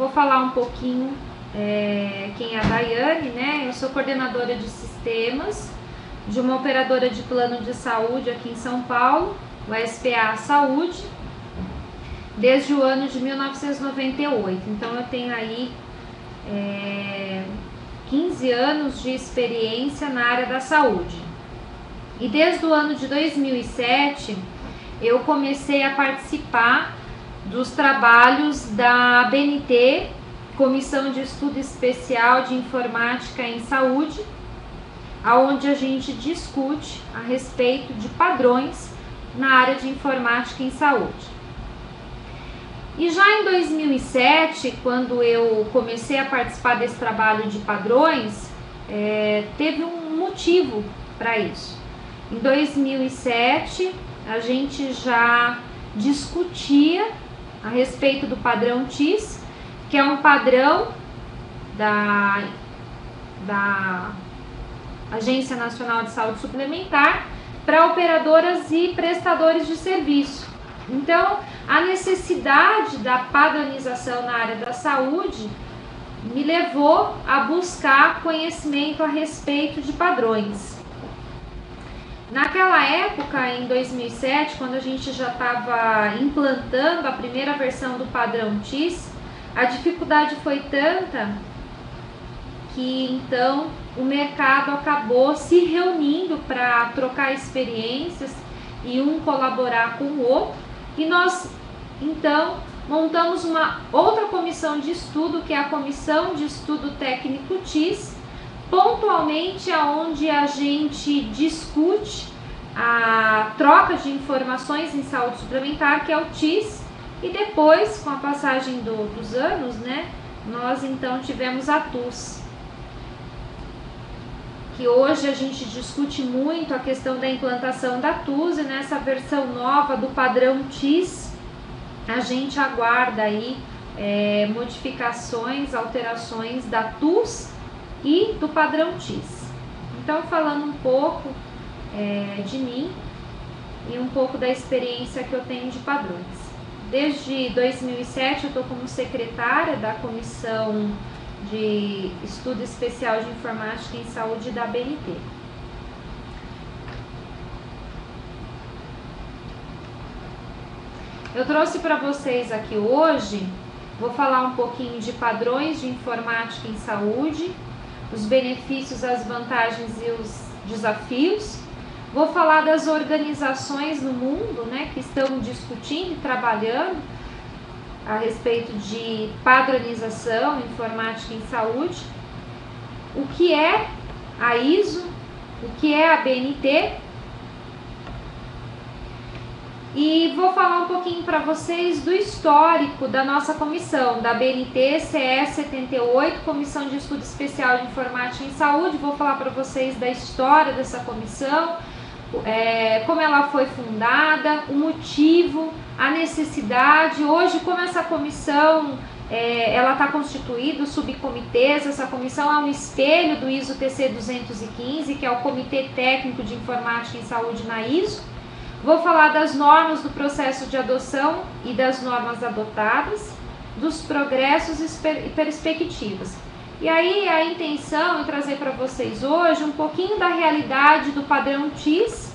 vou falar um pouquinho quem é a Daiane, né? Eu sou coordenadora de sistemas de uma operadora de plano de saúde aqui em São Paulo, o SPA Saúde, desde o ano de 1998. Então eu tenho aí 15 anos de experiência na área da saúde. E desde o ano de 2007 eu comecei a participar dos trabalhos da BNT, Comissão de Estudo Especial de Informática em Saúde, onde a gente discute a respeito de padrões na área de informática em saúde. E já em 2007, quando eu comecei a participar desse trabalho de padrões, teve um motivo para isso. Em 2007, a gente já discutia a respeito do padrão TIS, que é um padrão da Agência Nacional de Saúde Suplementar para operadoras e prestadores de serviço. Então, a necessidade da padronização na área da saúde me levou a buscar conhecimento a respeito de padrões. Naquela época, em 2007, quando a gente já estava implantando a primeira versão do padrão TIS, a dificuldade foi tanta que então o mercado acabou se reunindo para trocar experiências e um colaborar com o outro, e nós então montamos uma outra comissão de estudo, que é a Comissão de Estudo Técnico TIS, pontualmente aonde a gente discute a troca de informações em saúde suplementar, que é o TIS, e depois, com a passagem dos anos, né, nós então tivemos a TUS, que hoje a gente discute muito a questão da implantação da TUS, e nessa versão nova do padrão TIS, a gente aguarda aí modificações, alterações da TUS e do padrão TIS. Então, falando um pouco de mim e um pouco da experiência que eu tenho de padrões. Desde 2007 eu estou como secretária da Comissão de Estudo Especial de Informática em Saúde da BNT. Eu trouxe para vocês aqui hoje, vou falar um pouquinho de padrões de informática em saúde, os benefícios, as vantagens e os desafios. Vou falar das organizações no mundo, né, que estão discutindo e trabalhando a respeito de padronização informática em saúde, o que é a ISO, o que é a BNT, e vou falar um pouquinho para vocês do histórico da nossa comissão, da BNT CE 78, Comissão de Estudo Especial de Informática em Saúde. Vou falar para vocês da história dessa comissão, como ela foi fundada, o motivo, a necessidade. Hoje, como essa comissão ela está constituída, os subcomitês, essa comissão é um espelho do ISO TC 215, que é o Comitê Técnico de Informática em Saúde na ISO. Vou falar das normas do processo de adoção e das normas adotadas, dos progressos e perspectivas. E aí a intenção é trazer para vocês hoje um pouquinho da realidade do padrão TIS,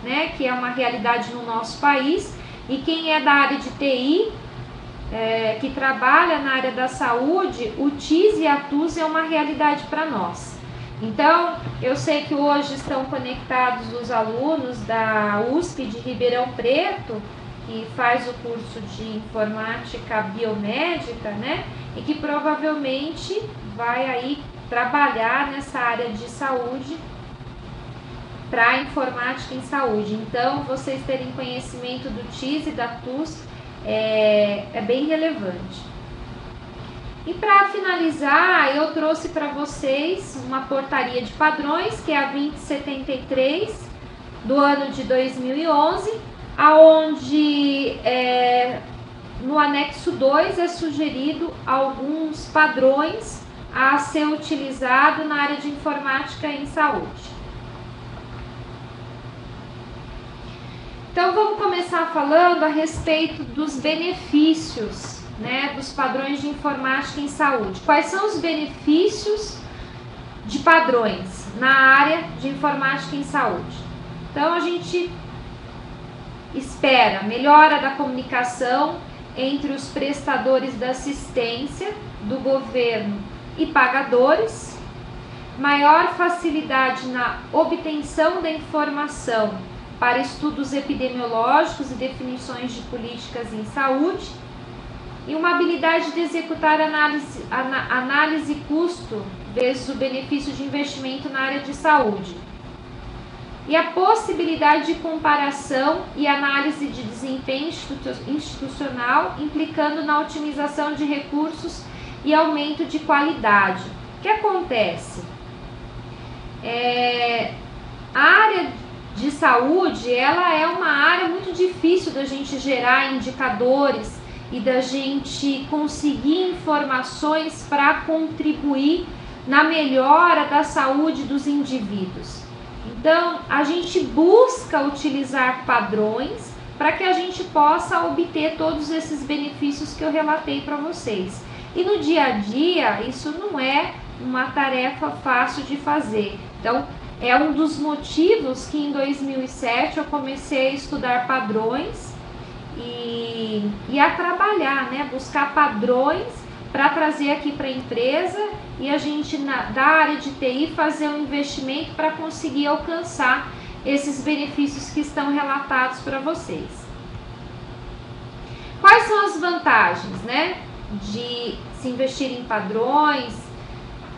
né, que é uma realidade no nosso país, e quem é da área de TI, que trabalha na área da saúde, o TIS e a TUS é uma realidade para nós. Então, eu sei que hoje estão conectados os alunos da USP de Ribeirão Preto, que faz o curso de informática biomédica, né? E que provavelmente vai aí trabalhar nessa área de saúde para informática em saúde. Então, vocês terem conhecimento do TIS e da TUS é bem relevante. E para finalizar, eu trouxe para vocês uma portaria de padrões, que é a 2073 do ano de 2011, aonde no anexo 2 é sugerido alguns padrões a ser utilizado na área de informática em saúde. Então vamos começar falando a respeito dos benefícios né, dos padrões de informática em saúde. Quais são os benefícios de padrões na área de informática em saúde? Então, a gente espera melhora da comunicação entre os prestadores da assistência do governo e pagadores, maior facilidade na obtenção da informação para estudos epidemiológicos e definições de políticas em saúde, e uma habilidade de executar análise custo vezes o benefício de investimento na área de saúde. E a possibilidade de comparação e análise de desempenho institucional, implicando na otimização de recursos e aumento de qualidade. O que acontece? A área de saúde, ela é uma área muito difícil da gente gerar indicadores e da gente conseguir informações para contribuir na melhora da saúde dos indivíduos. Então, a gente busca utilizar padrões para que a gente possa obter todos esses benefícios que eu relatei para vocês. E no dia a dia, isso não é uma tarefa fácil de fazer. Então, é um dos motivos que em 2007 eu comecei a estudar padrões e a trabalhar, né? Buscar padrões para trazer aqui para a empresa e a gente, da área de TI, fazer um investimento para conseguir alcançar esses benefícios que estão relatados para vocês. Quais são as vantagens, né, de se investir em padrões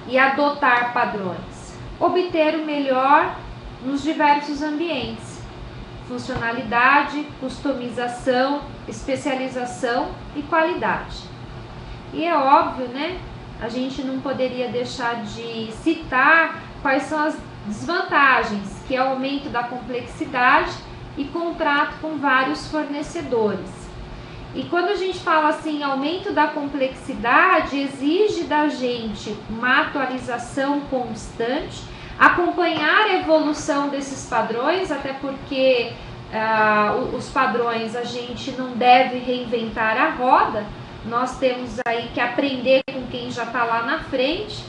e adotar padrões? Obter o melhor nos diversos ambientes: funcionalidade, customização, especialização e qualidade. E é óbvio, né? A gente não poderia deixar de citar quais são as desvantagens, que é o aumento da complexidade e contrato com vários fornecedores. E quando a gente fala assim, aumento da complexidade, exige da gente uma atualização constante, acompanhar a evolução desses padrões, até porque os padrões a gente não deve reinventar a roda. Nós temos aí que aprender com quem já está lá na frente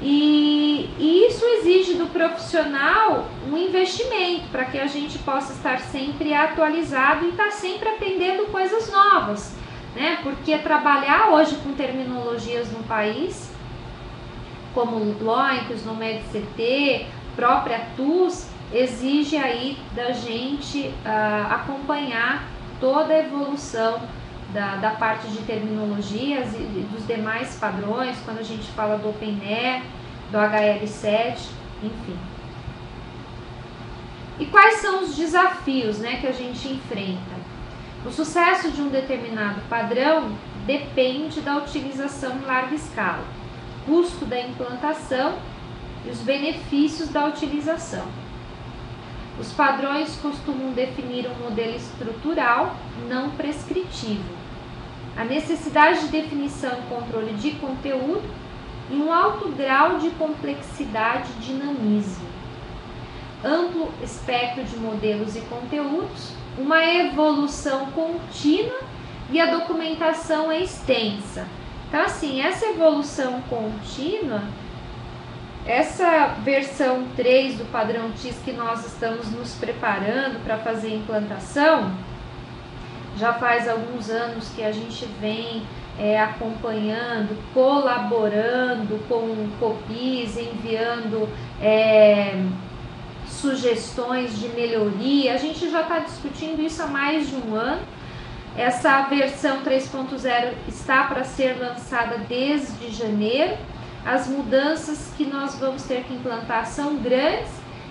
e isso exige do profissional um investimento para que a gente possa estar sempre atualizado e estar sempre aprendendo coisas novas, né? Porque trabalhar hoje com terminologias no país, como o LOINC, no MedCT, própria TUS, exige aí da gente acompanhar toda a evolução da parte de terminologias e dos demais padrões, quando a gente fala do OpenAir, do HL7, enfim. E quais são os desafios, né, que a gente enfrenta? O sucesso de um determinado padrão depende da utilização em larga escala, custo da implantação e os benefícios da utilização. Os padrões costumam definir um modelo estrutural não prescritivo, a necessidade de definição e controle de conteúdo e um alto grau de complexidade e dinamismo, amplo espectro de modelos e conteúdos, uma evolução contínua e a documentação é extensa. Então, assim, essa evolução contínua, essa versão 3 do padrão TIS que nós estamos nos preparando para fazer a implantação, já faz alguns anos que a gente vem acompanhando, colaborando com o COPIS, enviando sugestões de melhoria. A gente já está discutindo isso há mais de um ano. Essa versão 3.0 está para ser lançada desde janeiro. As mudanças que nós vamos ter que implantar são grandes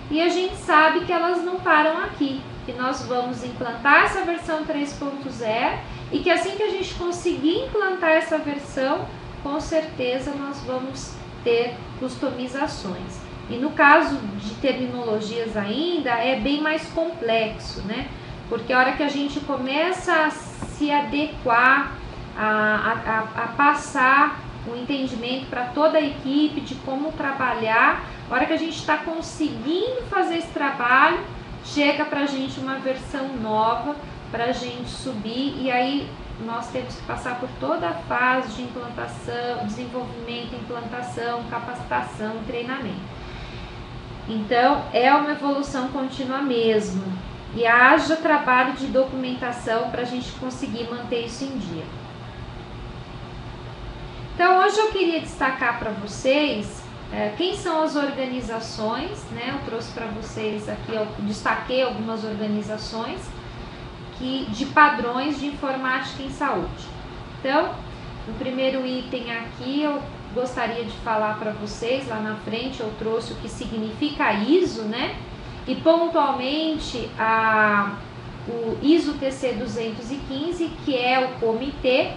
e a gente sabe que elas não param aqui, que nós vamos implantar essa versão 3.0 e que assim que a gente conseguir implantar essa versão, com certeza nós vamos ter customizações. E no caso de terminologias ainda é bem mais complexo, né? Porque a hora que a gente começa a se adequar, a passar o entendimento para toda a equipe de como trabalhar, a hora que a gente está conseguindo fazer esse trabalho, chega para a gente uma versão nova para a gente subir e aí nós temos que passar por toda a fase de implantação, desenvolvimento, implantação, capacitação, treinamento. Então, é uma evolução contínua mesmo. E haja trabalho de documentação para a gente conseguir manter isso em dia. Então, hoje eu queria destacar para vocês quem são as organizações, né? Eu trouxe para vocês aqui, eu destaquei algumas organizações de padrões de informática em saúde. Então, no primeiro item aqui, eu gostaria de falar para vocês, lá na frente eu trouxe o que significa a ISO, né? E pontualmente o ISO TC 215, que é o Comitê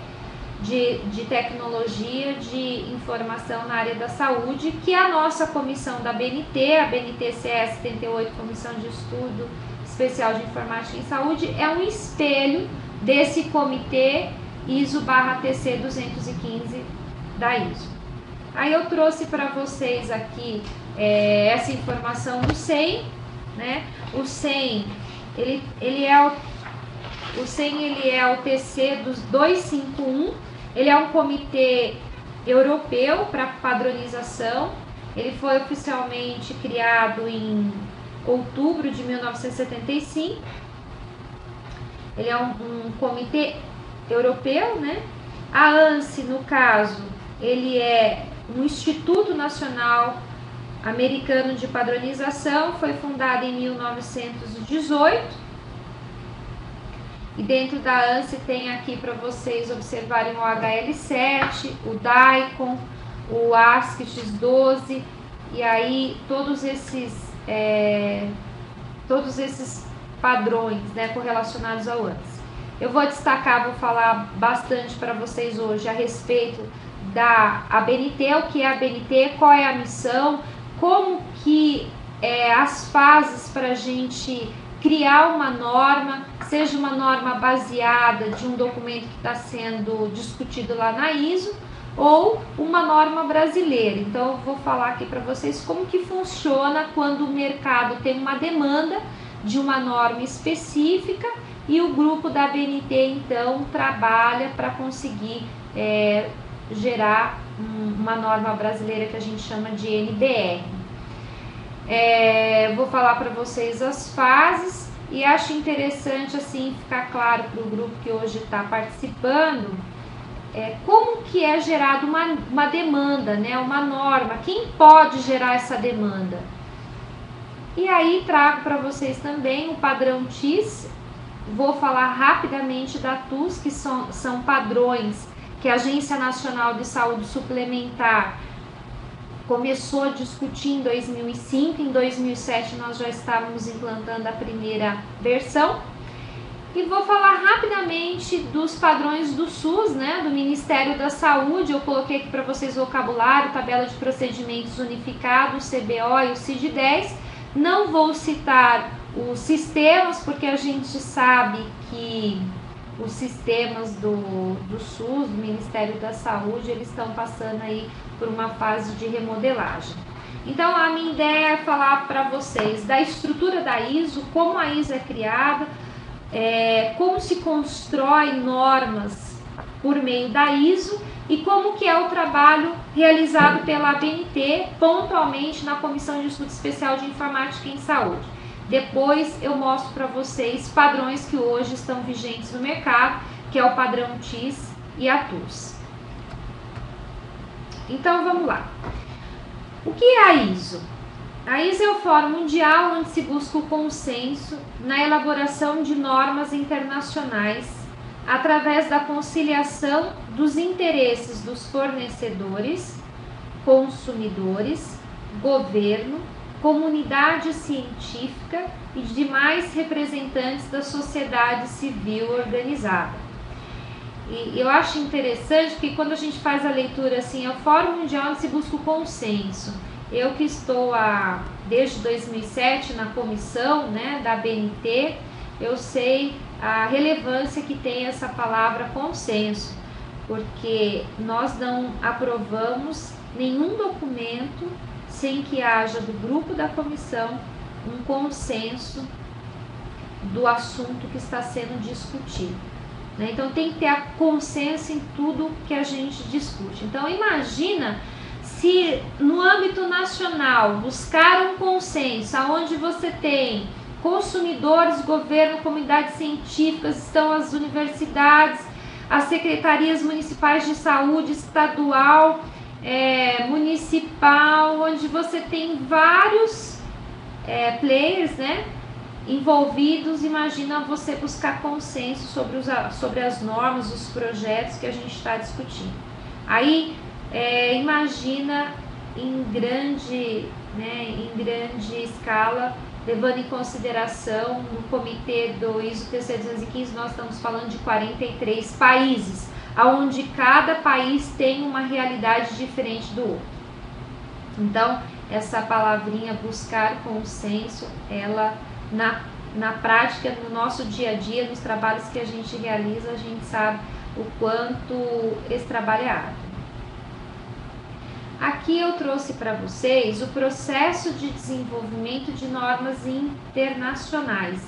de Tecnologia de Informação na área da saúde, que é a nossa comissão da BNT, a BNT-CE 78, Comissão de Estudo Especial de Informática em Saúde, é um espelho desse comitê ISO/TC 215 da ISO. Aí eu trouxe para vocês aqui essa informação do SEM, né? O SEM, ele é o TC 251, ele é um comitê europeu para padronização. Ele foi oficialmente criado em outubro de 1975. Ele é um comitê europeu, né? A ANSI, no caso, ele é um Instituto Nacional Americano de Padronização, foi fundado em 1918. E dentro da ANSI tem aqui para vocês observarem o HL7, o DICOM, o ASCII X12, e aí todos esses padrões, né, correlacionados ao ANSI. Eu vou destacar, vou falar bastante para vocês hoje a respeito da ABNT, o que é a ABNT, qual é a missão, como que as fases para a gente criar uma norma, seja uma norma baseada de um documento que está sendo discutido lá na ISO, ou uma norma brasileira. Então eu vou falar aqui para vocês como que funciona quando o mercado tem uma demanda de uma norma específica e o grupo da ABNT então trabalha para conseguir gerar uma norma brasileira que a gente chama de NBR. Vou falar para vocês as fases e acho interessante assim ficar claro para o grupo que hoje está participando como que é gerada uma demanda, né? Uma norma, quem pode gerar essa demanda? E aí trago para vocês também o padrão TIS, vou falar rapidamente da TUS, que são padrões que a Agência Nacional de Saúde Suplementar começou a discutir em 2005, em 2007 nós já estávamos implantando a primeira versão. E vou falar rapidamente dos padrões do SUS, né, do Ministério da Saúde. Eu coloquei aqui para vocês o vocabulário, tabela de procedimentos unificados, CBO e o CID-10. Não vou citar os sistemas, porque a gente sabe que os sistemas do SUS, do Ministério da Saúde, eles estão passando aí por uma fase de remodelagem. Então, a minha ideia é falar para vocês da estrutura da ISO, como a ISO é criada, como se constrói normas por meio da ISO e como que é o trabalho realizado pela ABNT, pontualmente na Comissão de Estudo Especial de Informática em Saúde. Depois eu mostro para vocês padrões que hoje estão vigentes no mercado, que é o padrão TIS e a TUS. Então vamos lá. O que é a ISO? A ISO é o Fórum Mundial onde se busca o consenso na elaboração de normas internacionais através da conciliação dos interesses dos fornecedores, consumidores, governo, comunidade científica e demais representantes da sociedade civil organizada. E eu acho interessante que quando a gente faz a leitura assim, é o Fórum Mundial onde se busca o consenso. Eu que estou desde 2007 na comissão, né, da ABNT, eu sei a relevância que tem essa palavra consenso, porque nós não aprovamos nenhum documento sem que haja do grupo da comissão um consenso do assunto que está sendo discutido. né? Então tem que ter a consenso em tudo que a gente discute. Então imagina se no âmbito nacional buscar um consenso, onde você tem consumidores, governo, comunidades científicas, estão as universidades, as secretarias municipais de saúde, estadual, municipal, onde você tem vários players, né, envolvidos. Imagina você buscar consenso sobre as normas, os projetos que a gente está discutindo. Aí imagina em grande escala, levando em consideração no comitê do ISO TC 215, nós estamos falando de 43 países, onde cada país tem uma realidade diferente do outro. Então, essa palavrinha buscar consenso, ela na prática, no nosso dia a dia, nos trabalhos que a gente realiza, a gente sabe o quanto esse trabalho é árduo. Aqui eu trouxe para vocês o processo de desenvolvimento de normas internacionais.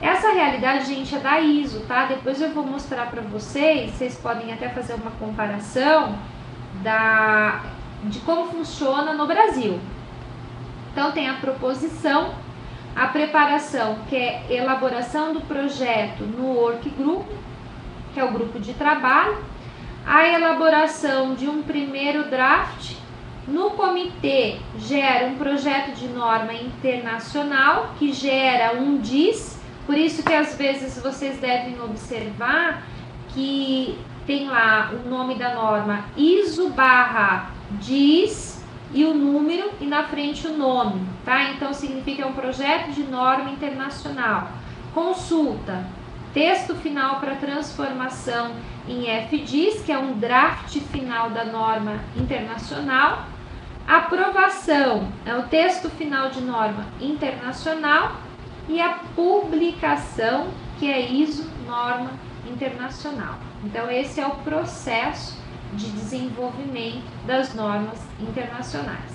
Essa realidade, gente, é da ISO, tá? Depois eu vou mostrar para vocês podem até fazer uma comparação de como funciona no Brasil. Então tem a proposição, a preparação, que é elaboração do projeto no work group, que é o grupo de trabalho, a elaboração de um primeiro draft. No comitê gera um projeto de norma internacional que gera um DIS, por isso que às vezes vocês devem observar que tem lá o nome da norma ISO/DIS e o número e na frente o nome, tá? Então significa um projeto de norma internacional. Consulta, texto final para transformação em FDIS, que é um draft final da norma internacional. Aprovação é o texto final de norma internacional. E a publicação, que é ISO norma internacional. Então esse é o processo de desenvolvimento das normas internacionais.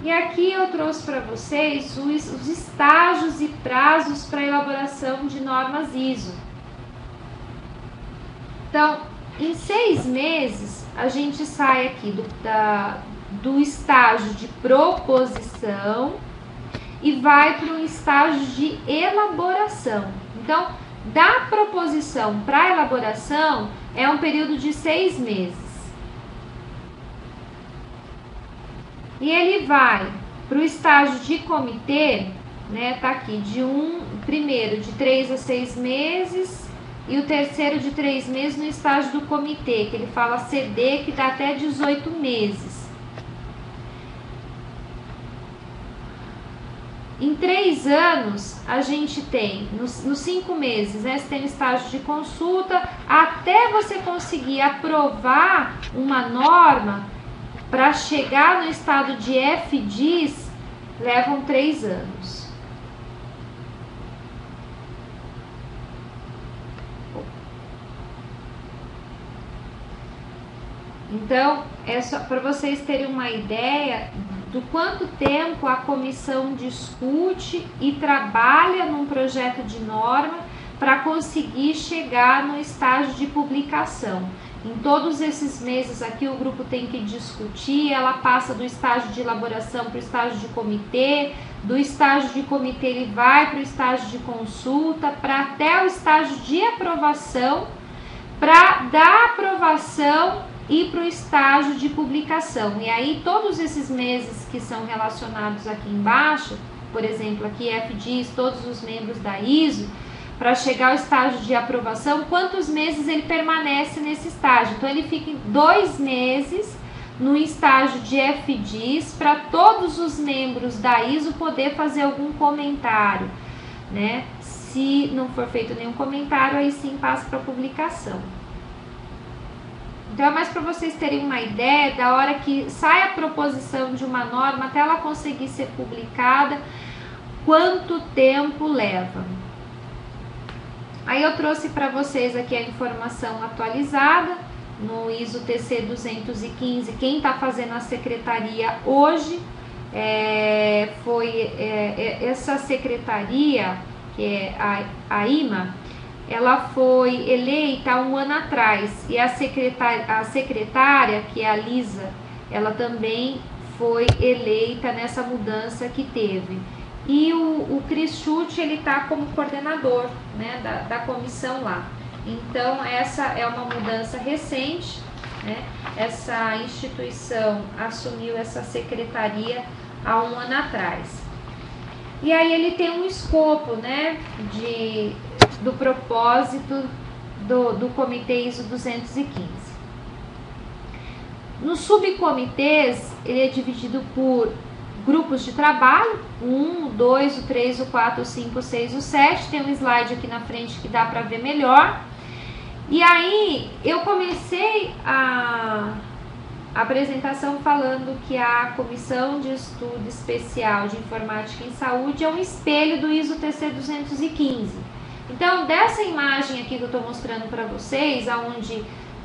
E aqui eu trouxe para vocês os estágios e prazos para elaboração de normas ISO. Então, em 6 meses, a gente sai aqui do estágio de proposição e vai para um estágio de elaboração. Então, da proposição para a elaboração é um período de 6 meses. E ele vai para o estágio de comitê, né? Tá aqui, primeiro de 3 a 6 meses e o terceiro de 3 meses no estágio do comitê, que ele fala CD, que dá até 18 meses. Em 3 anos, a gente tem, nos 5 meses, né, você tem o estágio de consulta, até você conseguir aprovar uma norma, para chegar no estado de FDIS, levam 3 anos. Então, é só para vocês terem uma ideia do quanto tempo a comissão discute e trabalha num projeto de norma para conseguir chegar no estágio de publicação. Em todos esses meses aqui o grupo tem que discutir, ela passa do estágio de elaboração para o estágio de comitê, do estágio de comitê ele vai para o estágio de consulta, para até o estágio de aprovação, para da aprovação ir para o estágio de publicação. E aí todos esses meses que são relacionados aqui embaixo, por exemplo, aqui FDIS, todos os membros da ISO, para chegar ao estágio de aprovação, quantos meses ele permanece nesse estágio. Então ele fica 2 meses no estágio de FDIS para todos os membros da ISO poder fazer algum comentário, né? Se não for feito nenhum comentário, aí sim passa para publicação. Então é mais para vocês terem uma ideia da hora que sai a proposição de uma norma até ela conseguir ser publicada, quanto tempo leva. Aí eu trouxe para vocês aqui a informação atualizada no ISO TC 215. Quem está fazendo a secretaria hoje foi essa secretaria, que é a IMA, ela foi eleita há um ano atrás, e a secretária, que é a Lisa, ela também foi eleita nessa mudança que teve. E o Cris Schutt, ele está como coordenador, né, da comissão lá. Então, essa é uma mudança recente, né? Essa instituição assumiu essa secretaria há um ano atrás. E aí ele tem um escopo, né, do propósito do Comitê ISO 215. Nos subcomitês, ele é dividido por grupos de trabalho, 1, o 2, o 3, o 4, o 5, o 6, o 7. Tem um slide aqui na frente que dá para ver melhor. E aí eu comecei a apresentação falando que a Comissão de Estudo Especial de Informática em Saúde é um espelho do ISO TC 215. Então, dessa imagem aqui que eu estou mostrando para vocês, onde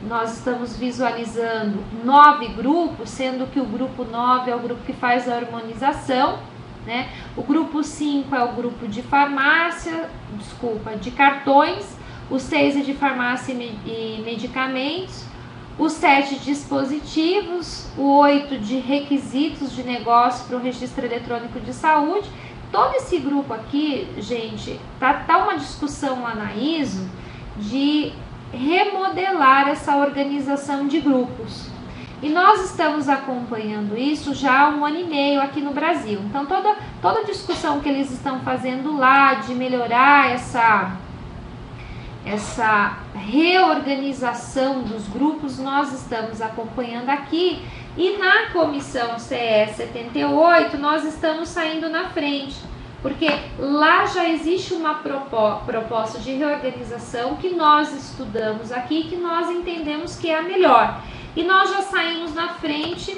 nós estamos visualizando 9 grupos, sendo que o grupo 9 é o grupo que faz a harmonização, né? O grupo 5 é o grupo de de cartões, o 6 é de farmácia e medicamentos, o 7 de dispositivos, o 8 de requisitos de negócio para o registro eletrônico de saúde. Todo esse grupo aqui, gente, tá uma discussão lá na ISO de remodelar essa organização de grupos. E nós estamos acompanhando isso já há um ano e meio aqui no Brasil. Então, toda a discussão que eles estão fazendo lá de melhorar essa reorganização dos grupos, nós estamos acompanhando aqui. E na comissão CE 78, nós estamos saindo na frente, porque lá já existe uma proposta de reorganização que nós estudamos aqui, que nós entendemos que é a melhor. E nós já saímos na frente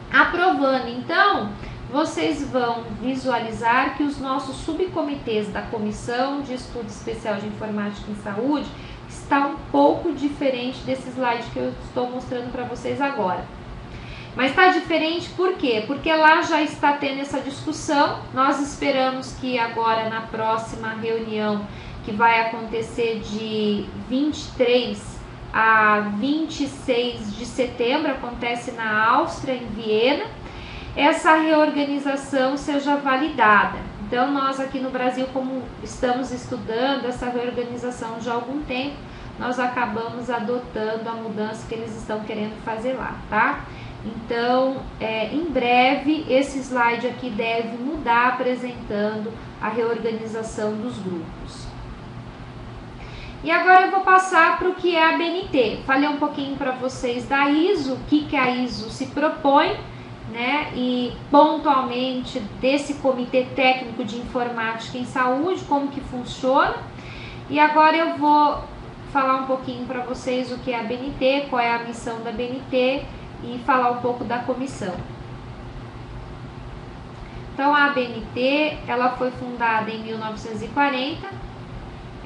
aprovando. Então, vocês vão visualizar que os nossos subcomitês da Comissão de Estudo Especial de Informática em Saúde está um pouco diferente desse slide que eu estou mostrando para vocês agora. Mas está diferente por quê? Porque lá já está tendo essa discussão. Nós esperamos que agora na próxima reunião, que vai acontecer de 23 a 26 de setembro, acontece na Áustria, em Viena, essa reorganização seja validada. Então, nós aqui no Brasil, como estamos estudando essa reorganização já há algum tempo, nós acabamos adotando a mudança que eles estão querendo fazer lá, tá? Então, em breve, esse slide aqui deve mudar, apresentando a reorganização dos grupos. E agora eu vou passar para o que é a ABNT. Falei um pouquinho para vocês da ISO, o que a ISO se propõe, né? E pontualmente desse Comitê Técnico de Informática em Saúde, como que funciona. E agora eu vou falar um pouquinho para vocês o que é a ABNT, qual é a missão da ABNT e falar um pouco da comissão. Então, a ABNT, ela foi fundada em 1940.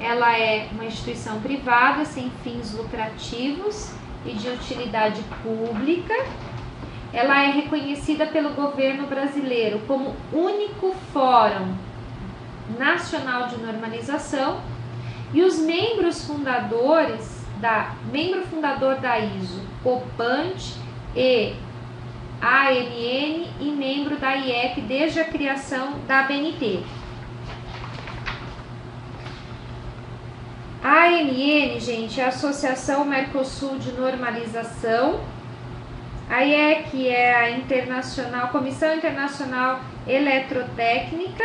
Ela é uma instituição privada sem fins lucrativos e de utilidade pública. Ela é reconhecida pelo governo brasileiro como único fórum nacional de normalização, e os membros fundadores membro fundador da ISO, COPANT e ANN, e membro da IEC desde a criação da ABNT. A ANN, gente, é a Associação Mercosul de Normalização. A IEC é a Comissão Internacional Eletrotécnica.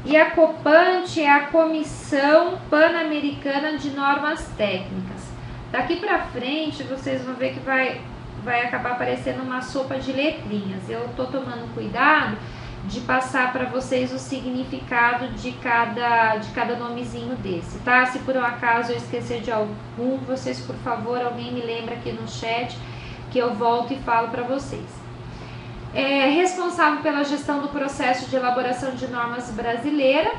E a COPANT é a Comissão Pan-Americana de Normas Técnicas. Daqui para frente, vocês vão ver que vai acabar aparecendo uma sopa de letrinhas. Eu estou tomando cuidado de passar para vocês o significado de cada nomezinho desse, tá? Se por um acaso eu esquecer de algum, vocês, por favor, alguém me lembra aqui no chat, que eu volto e falo para vocês. É responsável pela gestão do processo de elaboração de normas brasileira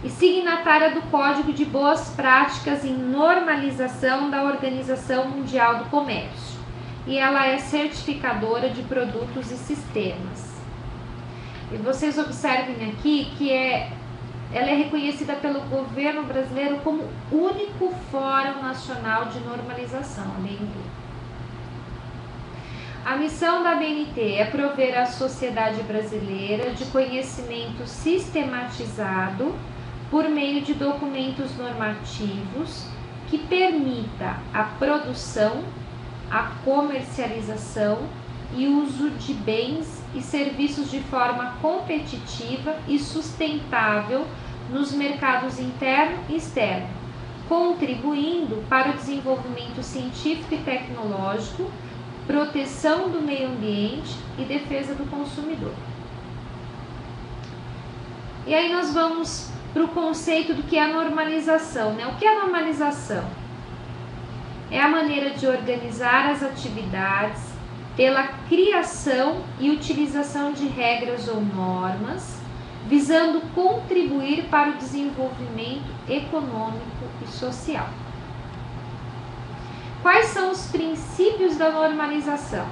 e signatária do Código de Boas Práticas em Normalização da Organização Mundial do Comércio. E ela é certificadora de produtos e sistemas. E vocês observem aqui que ela é reconhecida pelo governo brasileiro como único Fórum Nacional de Normalização, a BNT. A missão da BNT é prover à sociedade brasileira de conhecimento sistematizado por meio de documentos normativos que permita a produção, a comercialização e uso de bens e serviços de forma competitiva e sustentável nos mercados interno e externo, contribuindo para o desenvolvimento científico e tecnológico, proteção do meio ambiente e defesa do consumidor. E aí nós vamos para o conceito do que é a normalização, né? O que é a normalização? É a maneira de organizar as atividades pela criação e utilização de regras ou normas, visando contribuir para o desenvolvimento econômico e social. Quais são os princípios da normalização?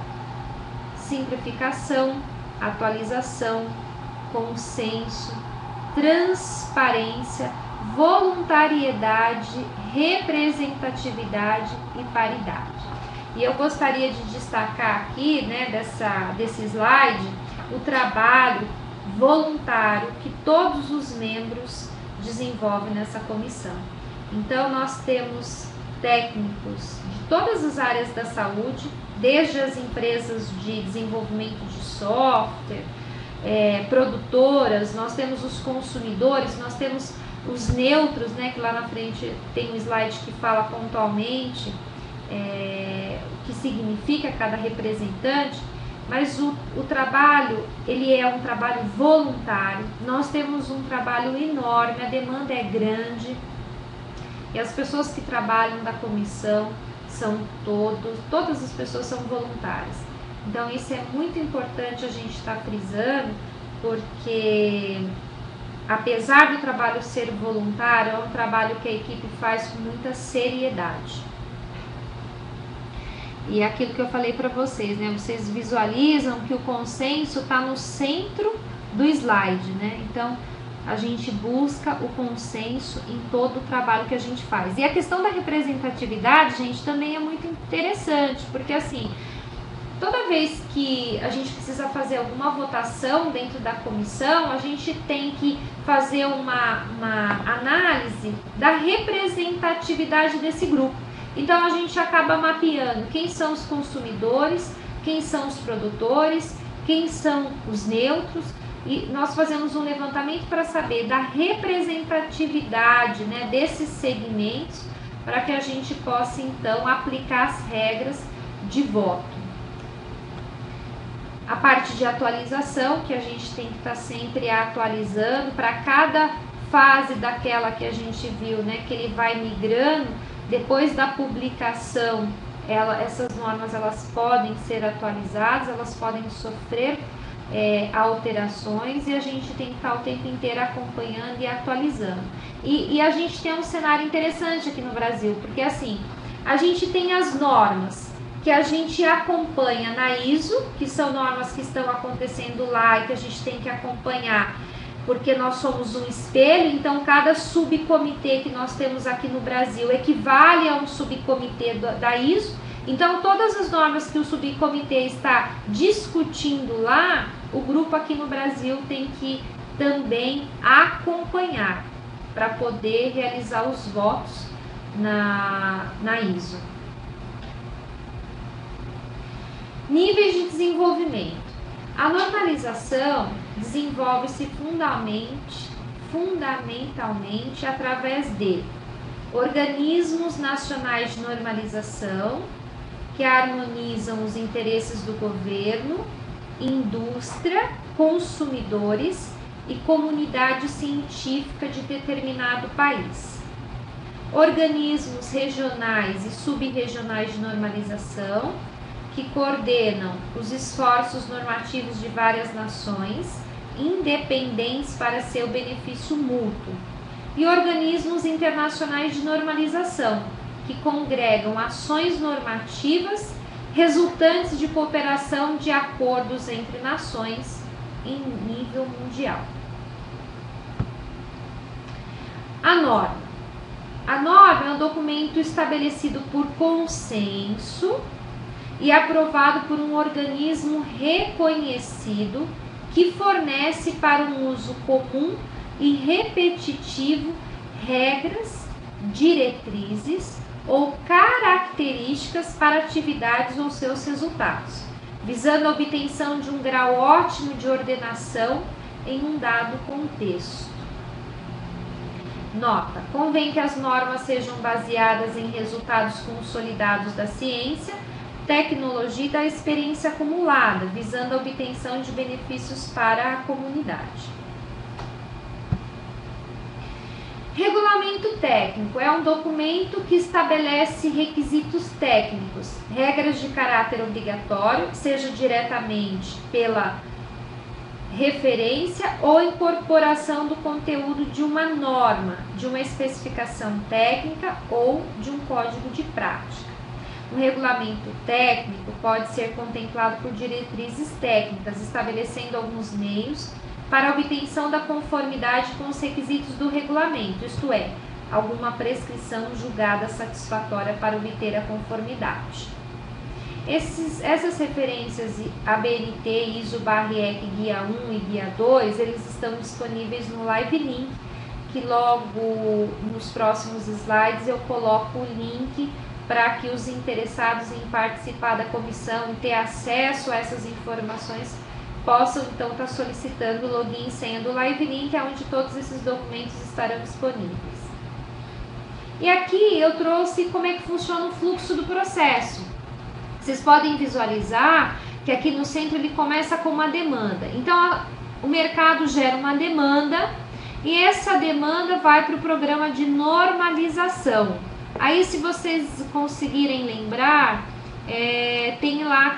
Simplificação, atualização, consenso, transparência, voluntariedade, representatividade e paridade. E eu gostaria de destacar aqui, né, desse slide, o trabalho voluntário que todos os membros desenvolvem nessa comissão. Então, nós temos técnicos de todas as áreas da saúde, desde as empresas de desenvolvimento de software, produtoras, nós temos os consumidores, nós temos os neutros, né, que lá na frente tem um slide que fala pontualmente o que significa cada representante, mas o trabalho, ele é um trabalho voluntário, nós temos um trabalho enorme, a demanda é grande, e as pessoas que trabalham da comissão são todas as pessoas são voluntárias. Então isso é muito importante a gente estar frisando, porque apesar do trabalho ser voluntário, é um trabalho que a equipe faz com muita seriedade. E é aquilo que eu falei para vocês, né? Vocês visualizam que o consenso está no centro do slide, né? Então, a gente busca o consenso em todo o trabalho que a gente faz. E a questão da representatividade, gente, também é muito interessante, porque assim, toda vez que a gente precisa fazer alguma votação dentro da comissão, a gente tem que fazer uma análise da representatividade desse grupo. Então a gente acaba mapeando quem são os consumidores, quem são os produtores, quem são os neutros, e nós fazemos um levantamento para saber da representatividade, né, desses segmentos, para que a gente possa então aplicar as regras de voto. A parte de atualização, que a gente tem que estar sempre atualizando para cada fase daquela que a gente viu, né, que ele vai migrando. Depois da publicação, essas normas elas podem ser atualizadas, elas podem sofrer alterações, e a gente tem que estar o tempo inteiro acompanhando e atualizando. E a gente tem um cenário interessante aqui no Brasil, porque assim, a gente tem as normas que a gente acompanha na ISO, que são normas que estão acontecendo lá e que a gente tem que acompanhar, porque nós somos um espelho, então cada subcomitê que nós temos aqui no Brasil equivale a um subcomitê da ISO. Então todas as normas que o subcomitê está discutindo lá, o grupo aqui no Brasil tem que também acompanhar para poder realizar os votos na ISO. Níveis de desenvolvimento. A normalização desenvolve-se fundamentalmente através de organismos nacionais de normalização, que harmonizam os interesses do governo, indústria, consumidores e comunidade científica de determinado país. Organismos regionais e subregionais de normalização, que coordenam os esforços normativos de várias nações, independentes para seu benefício mútuo, e organismos internacionais de normalização, que congregam ações normativas resultantes de cooperação de acordos entre nações em nível mundial. A norma. A norma é um documento estabelecido por consenso e aprovado por um organismo reconhecido que fornece para um uso comum e repetitivo regras, diretrizes ou características para atividades ou seus resultados, visando a obtenção de um grau ótimo de ordenação em um dado contexto. Nota: convém que as normas sejam baseadas em resultados consolidados da ciência, tecnologia e da experiência acumulada, visando a obtenção de benefícios para a comunidade. Regulamento técnico é um documento que estabelece requisitos técnicos, regras de caráter obrigatório, seja diretamente pela referência ou incorporação do conteúdo de uma norma, de uma especificação técnica ou de um código de prática. Um regulamento técnico pode ser contemplado por diretrizes técnicas, estabelecendo alguns meios para a obtenção da conformidade com os requisitos do regulamento, isto é, alguma prescrição julgada satisfatória para obter a conformidade. Essas referências ABNT, ISO/REC Guia 1 e Guia 2, eles estão disponíveis no Live Link, que logo nos próximos slides eu coloco o link para que os interessados em participar da comissão e ter acesso a essas informações possam então estar solicitando o login e senha do Live Link, onde todos esses documentos estarão disponíveis. E aqui eu trouxe como é que funciona o fluxo do processo. Vocês podem visualizar que aqui no centro ele começa com uma demanda. Então, o mercado gera uma demanda e essa demanda vai para o programa de normalização. Aí, se vocês conseguirem lembrar, tem lá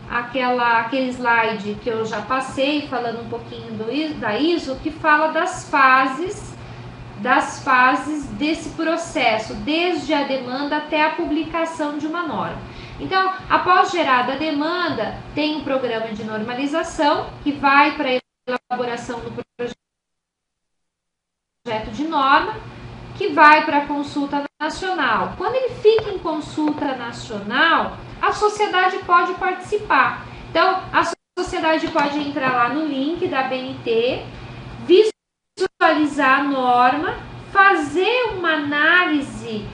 aquele slide que eu já passei, falando um pouquinho da ISO, que fala das fases desse processo, desde a demanda até a publicação de uma norma. Então, após gerada a demanda, tem um programa de normalização que vai para a elaboração do projeto de norma, que vai para a consulta nacional. Quando ele fica em consulta nacional, a sociedade pode participar. Então, a sociedade pode entrar lá no link da ABNT, visualizar a norma, fazer uma análise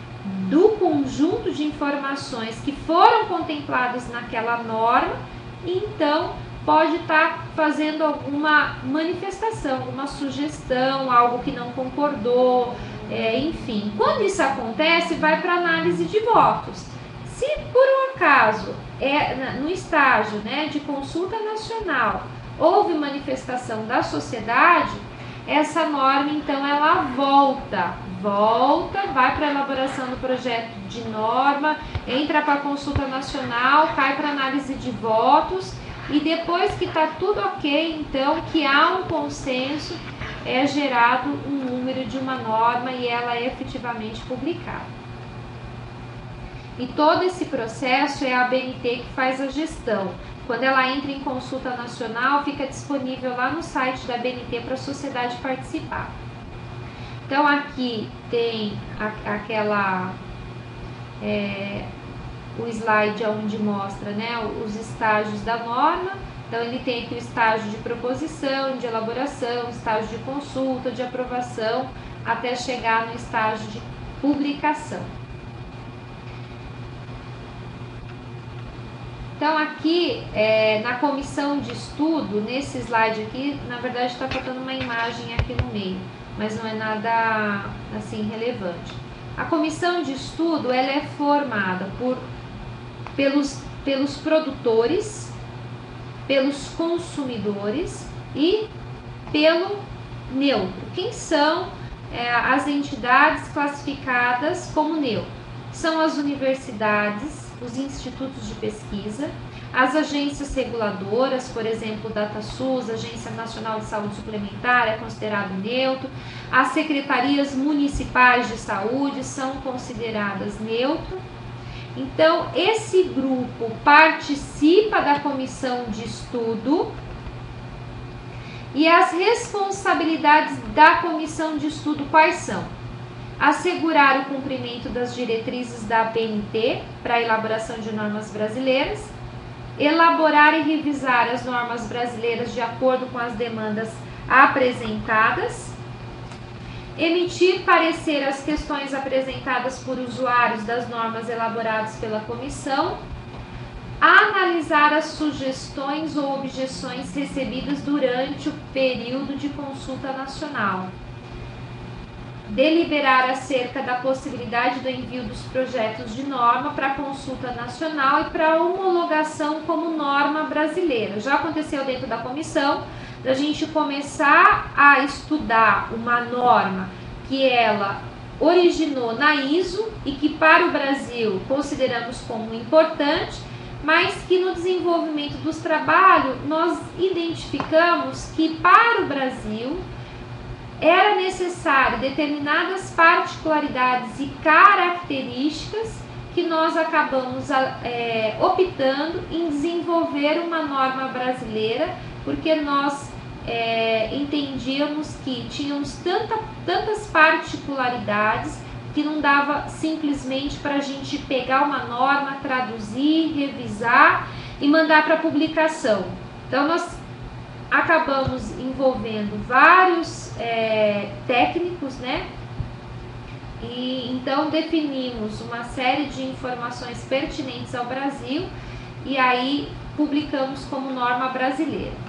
do conjunto de informações que foram contempladas naquela norma e então pode estar fazendo alguma manifestação, alguma sugestão, algo que não concordou, enfim. Quando isso acontece, vai para análise de votos. Se por um acaso, no estágio, né, de consulta nacional, houve manifestação da sociedade, essa norma então ela volta, vai para a elaboração do projeto de norma, entra para a consulta nacional, cai para análise de votos e depois que está tudo ok, então que há um consenso, é gerado um número de uma norma e ela é efetivamente publicada. E todo esse processo é a ABNT que faz a gestão. Quando ela entra em consulta nacional, fica disponível lá no site da ABNT para a sociedade participar. Então aqui tem o slide onde mostra, né, os estágios da norma. Então ele tem aqui o estágio de proposição, de elaboração, estágio de consulta, de aprovação, até chegar no estágio de publicação. Então aqui, na comissão de estudo, nesse slide aqui, na verdade está faltando uma imagem aqui no meio, mas não é nada assim relevante. A comissão de estudo ela é formada pelos produtores, pelos consumidores e pelo neutro. Quem são as entidades classificadas como neutro? São as universidades, os institutos de pesquisa, as agências reguladoras, por exemplo, DataSUS, Agência Nacional de Saúde Suplementar, é considerado neutro, as secretarias municipais de saúde são consideradas neutro. Então, esse grupo participa da comissão de estudo E as responsabilidades da comissão de estudo quais são? Assegurar o cumprimento das diretrizes da ABNT para a elaboração de normas brasileiras, elaborar e revisar as normas brasileiras de acordo com as demandas apresentadas, emitir parecer às questões apresentadas por usuários das normas elaboradas pela comissão, analisar as sugestões ou objeções recebidas durante o período de consulta nacional, deliberar acerca da possibilidade do envio dos projetos de norma para consulta nacional e para homologação como norma brasileira. Já aconteceu dentro da comissão da gente começar a estudar uma norma que ela originou na ISO e que para o Brasil consideramos como importante, mas que no desenvolvimento dos trabalhos nós identificamos que para o Brasil era necessário determinadas particularidades e características que nós acabamos optando em desenvolver uma norma brasileira, porque nós entendíamos que tínhamos tantas particularidades que não dava simplesmente para a gente pegar uma norma, traduzir, revisar e mandar para publicação. Então nós acabamos envolvendo vários técnicos, né? E então definimos uma série de informações pertinentes ao Brasil e aí publicamos como norma brasileira.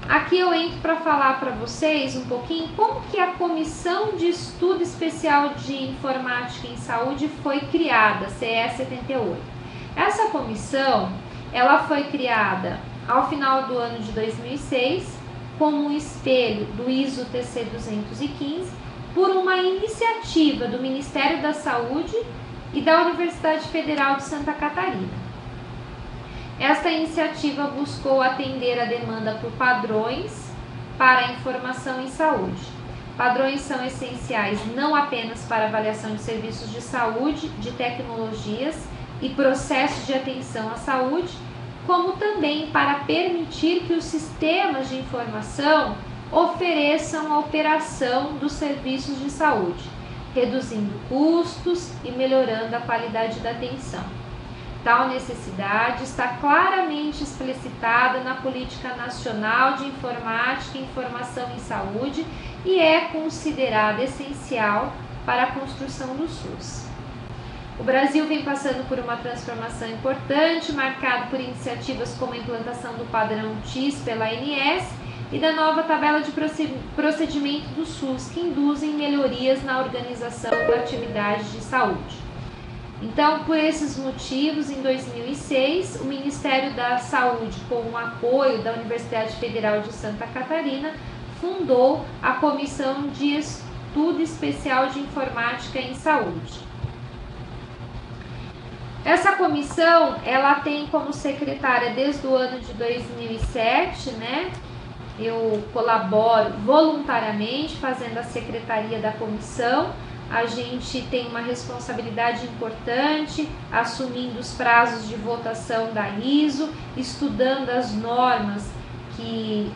Aqui eu entro para falar para vocês um pouquinho como que a Comissão de Estudo Especial de Informática em Saúde foi criada, CE 78. Essa comissão, ela foi criada ao final do ano de 2006, como um espelho do ISO TC 215, por uma iniciativa do Ministério da Saúde e da Universidade Federal de Santa Catarina. Esta iniciativa buscou atender a demanda por padrões para a informação em saúde. Padrões são essenciais não apenas para avaliação de serviços de saúde, de tecnologias e processos de atenção à saúde, como também para permitir que os sistemas de informação ofereçam a operação dos serviços de saúde, reduzindo custos e melhorando a qualidade da atenção. Tal necessidade está claramente explicitada na Política Nacional de Informática e Informação em Saúde e é considerada essencial para a construção do SUS. O Brasil vem passando por uma transformação importante, marcado por iniciativas como a implantação do padrão TIS pela ANS e da nova tabela de procedimento do SUS, que induzem melhorias na organização da atividade de saúde. Então, por esses motivos, em 2006, o Ministério da Saúde, com o apoio da Universidade Federal de Santa Catarina, fundou a Comissão de Estudo Especial de Informática em Saúde. Essa comissão, ela tem como secretária desde o ano de 2007, né? Eu colaboro voluntariamente fazendo a secretaria da comissão. A gente tem uma responsabilidade importante, assumindo os prazos de votação da ISO, estudando as normas que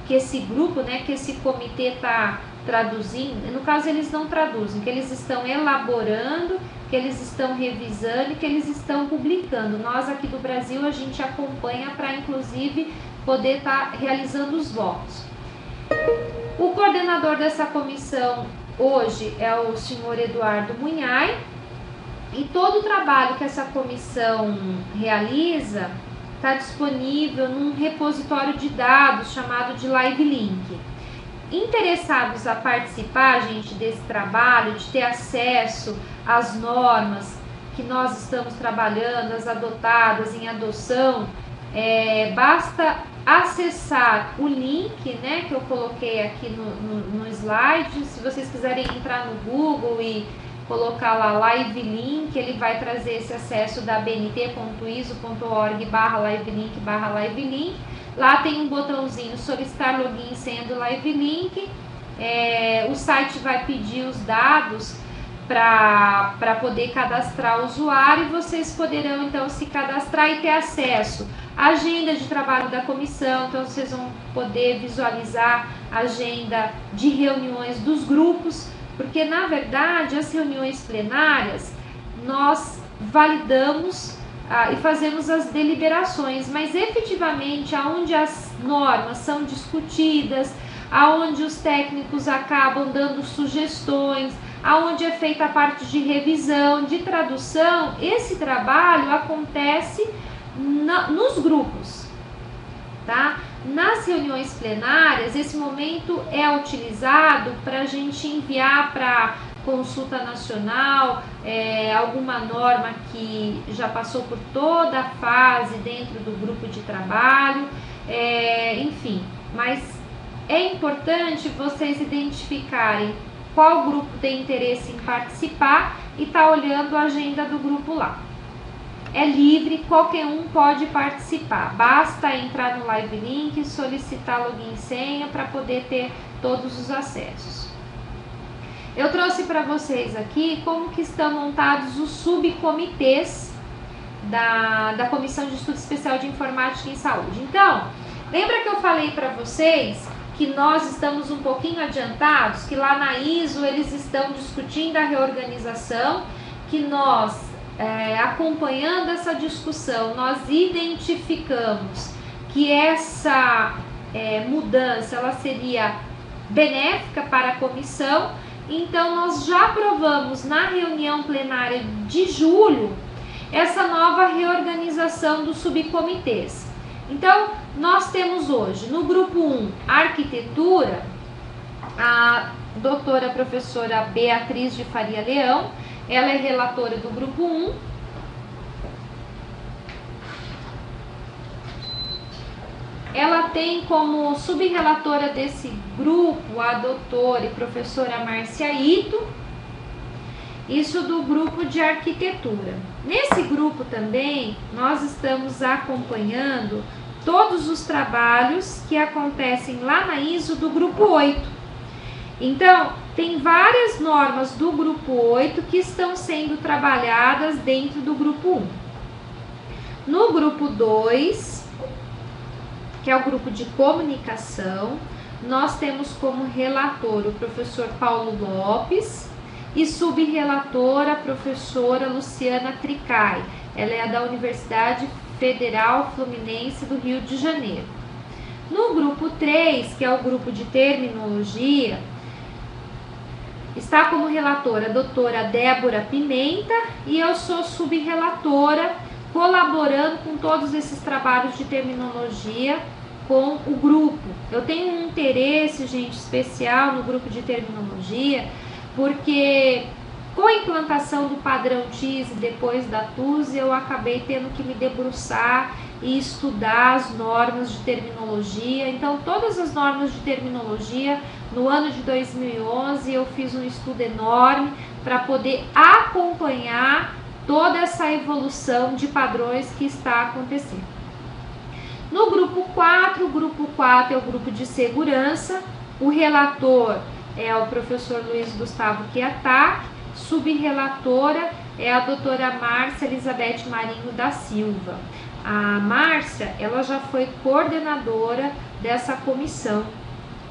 esse grupo, né, que esse comitê está traduzindo. No caso, eles não traduzem, que eles estão elaborando, que eles estão revisando e que eles estão publicando. Nós aqui do Brasil, a gente acompanha para, inclusive, poder estar realizando os votos. O coordenador dessa comissão hoje é o senhor Eduardo Munhai, e todo o trabalho que essa comissão realiza está disponível num repositório de dados chamado de LiveLink. Interessados a participar, gente, desse trabalho, de ter acesso às normas que nós estamos trabalhando, as adotadas em adoção, basta acessar o link, né, que eu coloquei aqui no slide. Se vocês quiserem entrar no Google e colocar lá LiveLink, ele vai trazer esse acesso da bnt.iso.org/livelink/livelink. Lá tem um botãozinho solicitar login e senha do LiveLink. O site vai pedir os dados para poder cadastrar o usuário, e vocês poderão então se cadastrar e ter acesso à agenda de trabalho da comissão. Então vocês vão poder visualizar a agenda de reuniões dos grupos, porque na verdade as reuniões plenárias nós validamos e fazemos as deliberações, mas efetivamente aonde as normas são discutidas, aonde os técnicos acabam dando sugestões, aonde é feita a parte de revisão, de tradução, esse trabalho acontece nos grupos, tá? Nas reuniões plenárias, esse momento é utilizado para a gente enviar para consulta nacional, alguma norma que já passou por toda a fase dentro do grupo de trabalho, enfim, mas é importante vocês identificarem qual grupo tem interesse em participar e tá olhando a agenda do grupo lá. É livre, qualquer um pode participar, basta entrar no Live Link e solicitar login e senha para poder ter todos os acessos. Eu trouxe para vocês aqui como que estão montados os subcomitês da Comissão de Estudo Especial de Informática em Saúde. Então, lembra que eu falei para vocês que nós estamos um pouquinho adiantados, que lá na ISO eles estão discutindo a reorganização, que nós, acompanhando essa discussão, nós identificamos que essa mudança ela seria benéfica para a comissão. Então nós já aprovamos na reunião plenária de julho essa nova reorganização dos subcomitês. Então nós temos hoje no grupo 1 arquitetura a doutora professora Beatriz de Faria Leão, ela é relatora do grupo 1. Ela tem como subrelatora desse grupo a doutora e professora Márcia Ito, isso do grupo de arquitetura. Nesse grupo também nós estamos acompanhando todos os trabalhos que acontecem lá na ISO do grupo 8. Então, tem várias normas do grupo 8 que estão sendo trabalhadas dentro do grupo 1. No grupo 2, que é o grupo de comunicação, nós temos como relator o professor Paulo Lopes e subrelatora a professora Luciana Tricai. Ela é da Universidade Federal Fluminense do Rio de Janeiro. No grupo 3, que é o grupo de terminologia, está como relatora a doutora Débora Pimenta e eu sou subrelatora, colaborando com todos esses trabalhos de terminologia com o grupo. Eu tenho um interesse, gente, especial no grupo de terminologia, porque com a implantação do padrão TIS e depois da TUS, eu acabei tendo que me debruçar e estudar as normas de terminologia. Então, todas as normas de terminologia, no ano de 2011, eu fiz um estudo enorme para poder acompanhar toda essa evolução de padrões que está acontecendo. No grupo 4, o grupo 4 é o grupo de segurança, o relator é o professor Luiz Gustavo Chiatá, subrelatora é a doutora Márcia Elizabeth Marinho da Silva. A Márcia, ela já foi coordenadora dessa comissão.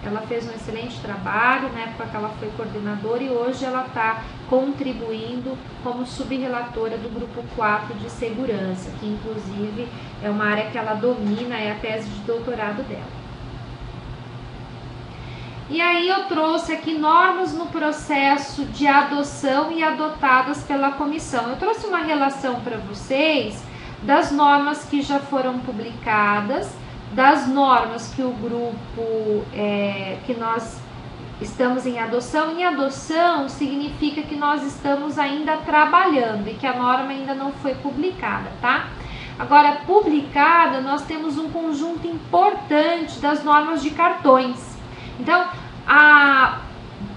Ela fez um excelente trabalho na época que ela foi coordenadora e hoje ela está contribuindo como subrelatora do grupo 4 de segurança, que inclusive é uma área que ela domina, é a tese de doutorado dela. E aí eu trouxe aqui normas no processo de adoção e adotadas pela comissão. Eu trouxe uma relação para vocês das normas que já foram publicadas, das normas que o grupo, que nós estamos em adoção. Em adoção significa que nós estamos ainda trabalhando e que a norma ainda não foi publicada, tá? Agora, publicada, nós temos um conjunto importante das normas de cartões. Então, a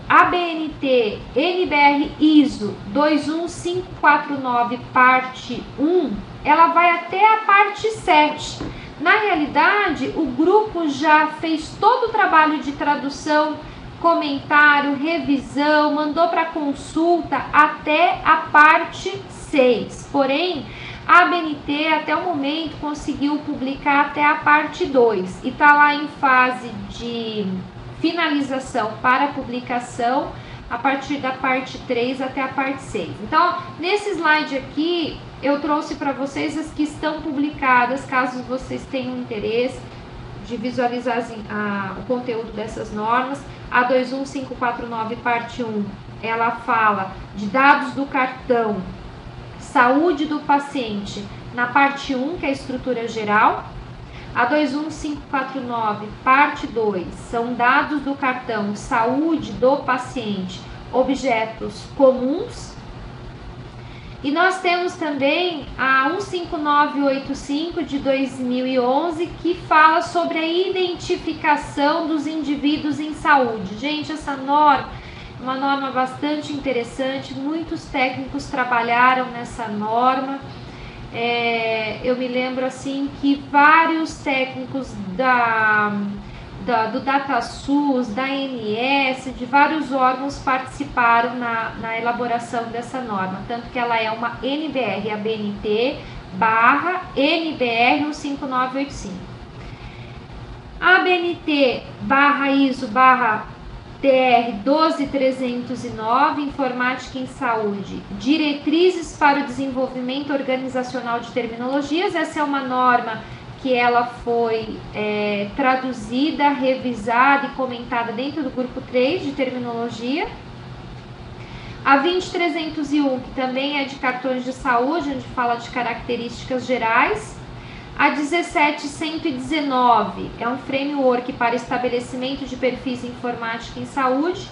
ABNT NBR ISO 21549 parte 1, ela vai até a parte 7. Na realidade, o grupo já fez todo o trabalho de tradução comentário, revisão, mandou para consulta até a parte 6. Porém, a ABNT até o momento conseguiu publicar até a parte 2 e está lá em fase de finalização para publicação a partir da parte 3 até a parte 6. Então, nesse slide aqui, eu trouxe para vocês as que estão publicadas, caso vocês tenham interesse de visualizar o conteúdo dessas normas. A 21549, parte 1, ela fala de dados do cartão, saúde do paciente, na parte 1, que é a estrutura geral. A 21549, parte 2, são dados do cartão, saúde do paciente, objetos comuns. E nós temos também a 15985 de 2011, que fala sobre a identificação dos indivíduos em saúde. Gente, essa norma é uma norma bastante interessante, muitos técnicos trabalharam nessa norma. Eu me lembro assim que vários técnicos do DataSUS, da ANS, de vários órgãos participaram na elaboração dessa norma, tanto que ela é uma NBR, a BNT barra NBR 15985. A BNT barra ISO barra TR 12309, Informática em Saúde, Diretrizes para o Desenvolvimento Organizacional de Terminologias. Essa é uma norma que ela foi traduzida, revisada e comentada dentro do grupo 3 de terminologia. A 20301, que também é de cartões de saúde, onde fala de características gerais. A 17119 é um framework para estabelecimento de perfis informática em saúde.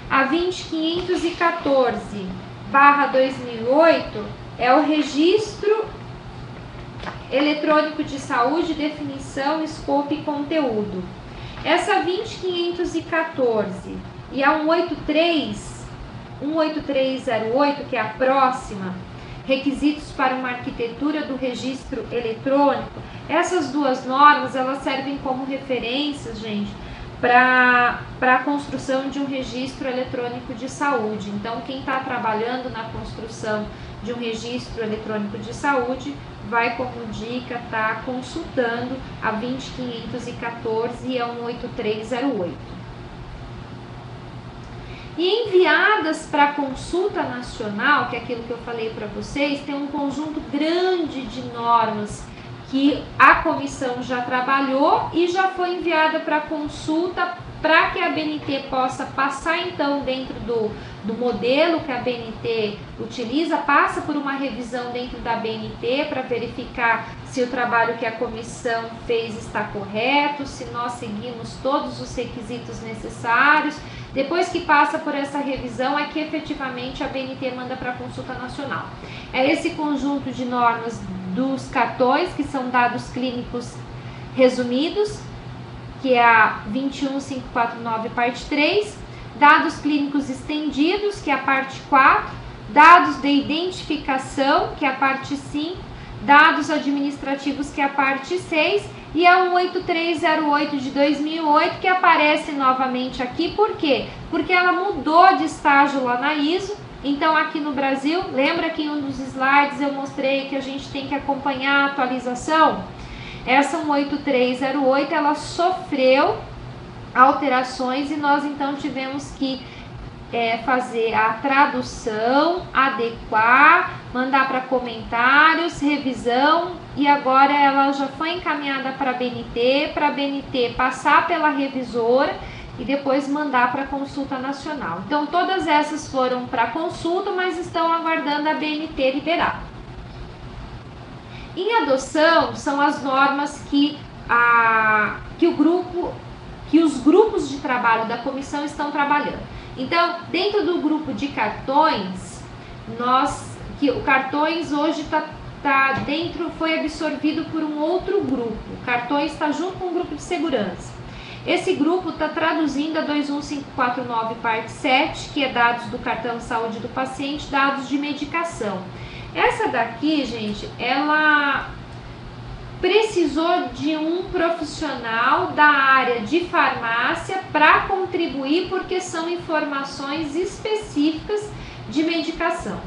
A 20514/2008 é o registro eletrônico de saúde, definição, escopo e conteúdo. Essa 20514 e a 18308, que é a próxima, requisitos para uma arquitetura do registro eletrônico. Essas duas normas, elas servem como referências, gente, para a construção de um registro eletrônico de saúde. Então, quem está trabalhando na construção de um registro eletrônico de saúde, vai como dica estar consultando a 20514 e a 18308. E enviadas para consulta nacional, que é aquilo que eu falei para vocês, tem um conjunto grande de normas que a comissão já trabalhou e já foi enviada para consulta, para que a BNT possa passar então dentro do modelo que a BNT utiliza, passa por uma revisão dentro da BNT para verificar se o trabalho que a comissão fez está correto, se nós seguimos todos os requisitos necessários. Depois que passa por essa revisão, é que efetivamente a BNT manda para a consulta nacional. É esse conjunto de normas dos cartões, que são dados clínicos resumidos, que é a 21549, parte 3, dados clínicos estendidos, que é a parte 4, dados de identificação, que é a parte 5, dados administrativos, que é a parte 6, e a 18308 de 2008, que aparece novamente aqui. Por quê? Porque ela mudou de estágio lá na ISO. Então, aqui no Brasil, lembra que em um dos slides eu mostrei que a gente tem que acompanhar a atualização? Essa 18308, ela sofreu alterações e nós então tivemos que fazer a tradução, adequar, mandar para comentários, revisão, e agora ela já foi encaminhada para a BNT passar pela revisora e depois mandar para a consulta nacional. Então todas essas foram para consulta, mas estão aguardando a BNT liberar. Em adoção, são as normas que os grupos de trabalho da comissão estão trabalhando. Então, dentro do grupo de cartões, o cartões hoje foi absorvido por um outro grupo. O cartões está junto com o grupo de segurança. Esse grupo está traduzindo a 21549, parte 7, que é dados do cartão de saúde do paciente, dados de medicação. Essa daqui, gente, ela precisou de um profissional da área de farmácia para contribuir, porque são informações específicas de medicação.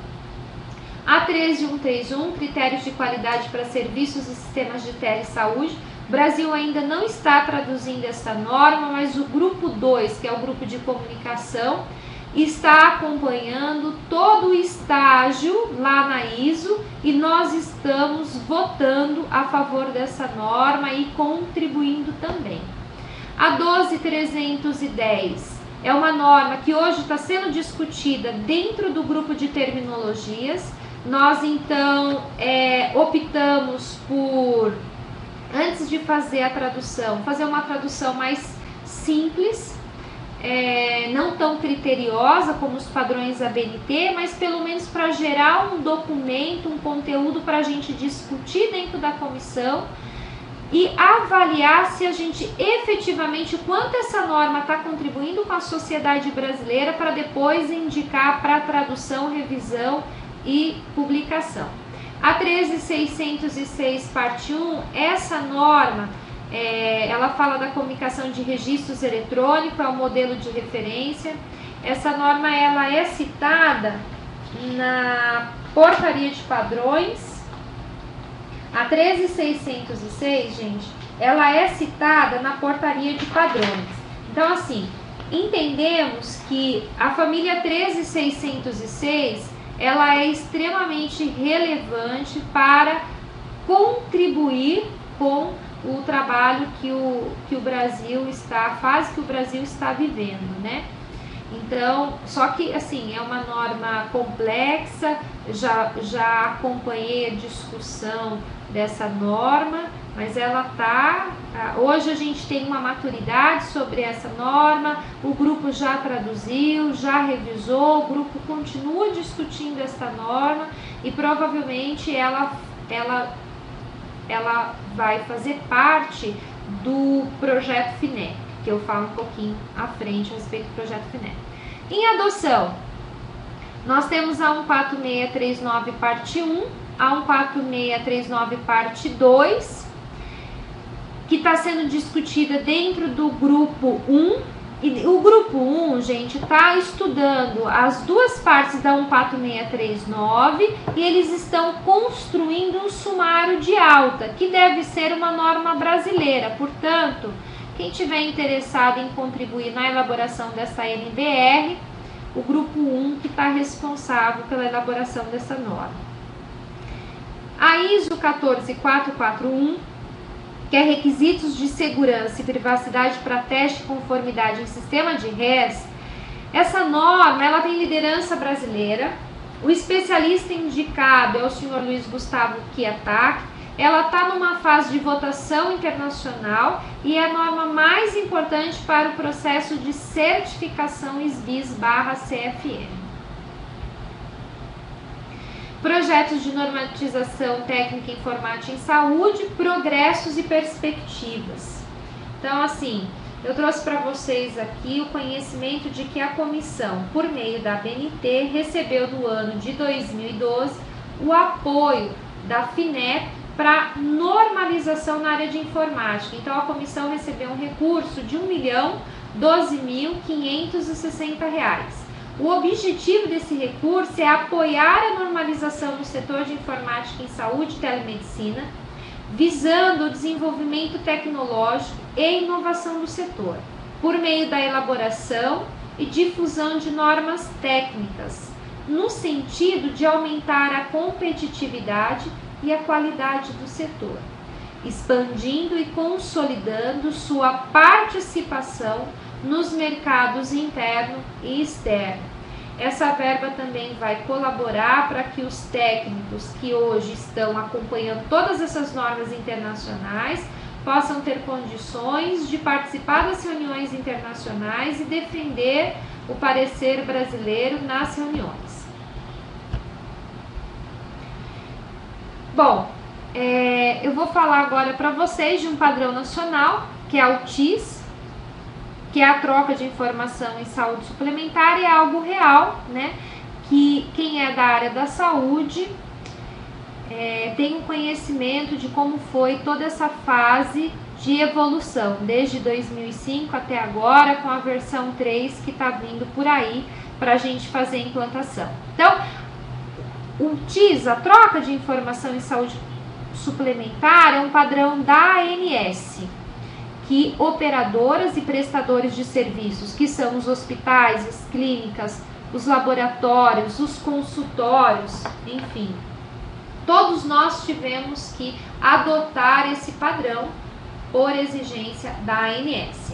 A 13131, critérios de qualidade para serviços e sistemas de telesaúde. O Brasil ainda não está traduzindo esta norma, mas o grupo 2, que é o grupo de comunicação, está acompanhando todo o estágio lá na ISO e nós estamos votando a favor dessa norma e contribuindo também. A 12310 é uma norma que hoje está sendo discutida dentro do grupo de terminologias. Nós então optamos por, antes de fazer a tradução, fazer uma tradução mais simples, não tão criteriosa como os padrões ABNT, mas pelo menos para gerar um documento, um conteúdo para a gente discutir dentro da comissão e avaliar se a gente efetivamente, quanto essa norma está contribuindo com a sociedade brasileira, para depois indicar para tradução, revisão e publicação. A 13606, parte 1, essa norma, ela fala da comunicação de registros eletrônicos, é o modelo de referência. Essa norma ela é citada na portaria de padrões. A 13606, gente, ela é citada na portaria de padrões. Então, assim, entendemos que a família 13606 ela é extremamente relevante para contribuir com o trabalho que o Brasil está, a fase que o Brasil está vivendo, né? Então, só que assim, é uma norma complexa, já acompanhei a discussão dessa norma, mas ela hoje a gente tem uma maturidade sobre essa norma, o grupo já traduziu, já revisou, o grupo continua discutindo essa norma e provavelmente ela vai fazer parte do projeto FINEP, que eu falo um pouquinho à frente a respeito do projeto FINEP. Em adoção, nós temos a 14639 parte 1, a 14639 parte 2, que está sendo discutida dentro do grupo 1. E o grupo 1, gente, está estudando as duas partes da 14639 e eles estão construindo um sumário de alta, que deve ser uma norma brasileira. Portanto, quem tiver interessado em contribuir na elaboração dessa NBR, o grupo 1 que está responsável pela elaboração dessa norma. A ISO 14441, que é requisitos de segurança e privacidade para teste de conformidade em sistema de RES, essa norma ela tem liderança brasileira. O especialista indicado é o senhor Luiz Gustavo Kiatak. Ela está numa fase de votação internacional e é a norma mais importante para o processo de certificação SBIS/CFM. Projetos de normatização técnica e informática em saúde, progressos e perspectivas. Então, assim, eu trouxe para vocês aqui o conhecimento de que a comissão, por meio da ABNT, recebeu no ano de 2012 o apoio da FINEP para normalização na área de informática. Então, a comissão recebeu um recurso de R$ 1.012.560. O objetivo desse recurso é apoiar a normalização no setor de informática em saúde e telemedicina, visando o desenvolvimento tecnológico e inovação do setor, por meio da elaboração e difusão de normas técnicas, no sentido de aumentar a competitividade e a qualidade do setor, expandindo e consolidando sua participação nos mercados interno e externo. Essa verba também vai colaborar para que os técnicos que hoje estão acompanhando todas essas normas internacionais possam ter condições de participar das reuniões internacionais e defender o parecer brasileiro nas reuniões. Bom, eu vou falar agora para vocês de um padrão nacional, que é o TIS, que é a troca de informação em saúde suplementar, e é algo real, né? Que quem é da área da saúde tem um conhecimento de como foi toda essa fase de evolução, desde 2005 até agora, com a versão 3 que está vindo por aí para a gente fazer a implantação. Então, o TIS, a troca de informação em saúde suplementar, é um padrão da ANS, que operadoras e prestadores de serviços, que são os hospitais, as clínicas, os laboratórios, os consultórios, enfim, todos nós tivemos que adotar esse padrão por exigência da ANS.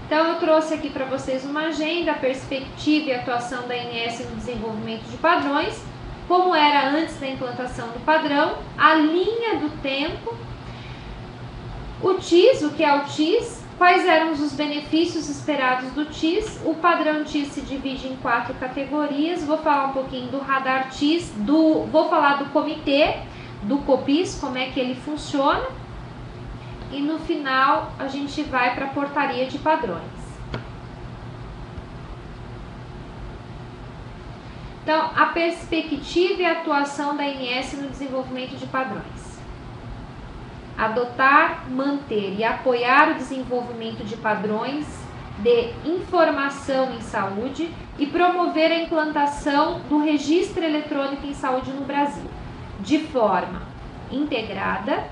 Então, eu trouxe aqui para vocês uma agenda, a perspectiva e atuação da ANS no desenvolvimento de padrões, como era antes da implantação do padrão, a linha do tempo, o TIS, o que é o TIS, quais eram os benefícios esperados do TIS. O padrão TIS se divide em 4 categorias, vou falar um pouquinho do radar TIS, vou falar do comitê, do COPIS, como é que ele funciona, e no final a gente vai para a portaria de padrões. Então, a perspectiva e a atuação da ANS no desenvolvimento de padrões. Adotar, manter e apoiar o desenvolvimento de padrões de informação em saúde e promover a implantação do registro eletrônico em saúde no Brasil, de forma integrada,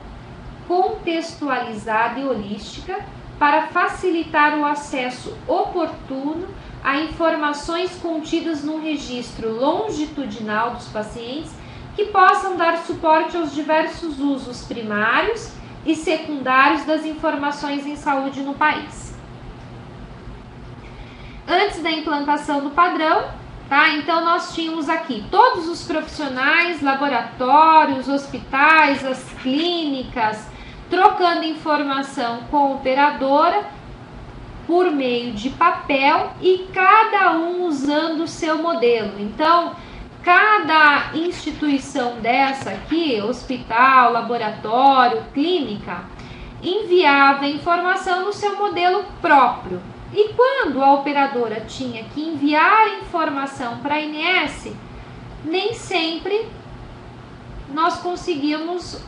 contextualizada e holística, para facilitar o acesso oportuno a informações contidas no registro longitudinal dos pacientes que possam dar suporte aos diversos usos primários e secundários das informações em saúde no país. Antes da implantação do padrão, tá? Então nós tínhamos aqui todos os profissionais, laboratórios, hospitais, as clínicas, trocando informação com a operadora por meio de papel e cada um usando o seu modelo. Então, cada instituição dessa aqui, hospital, laboratório, clínica, enviava a informação no seu modelo próprio. E quando a operadora tinha que enviar a informação para a ANS, nem sempre nós conseguíamos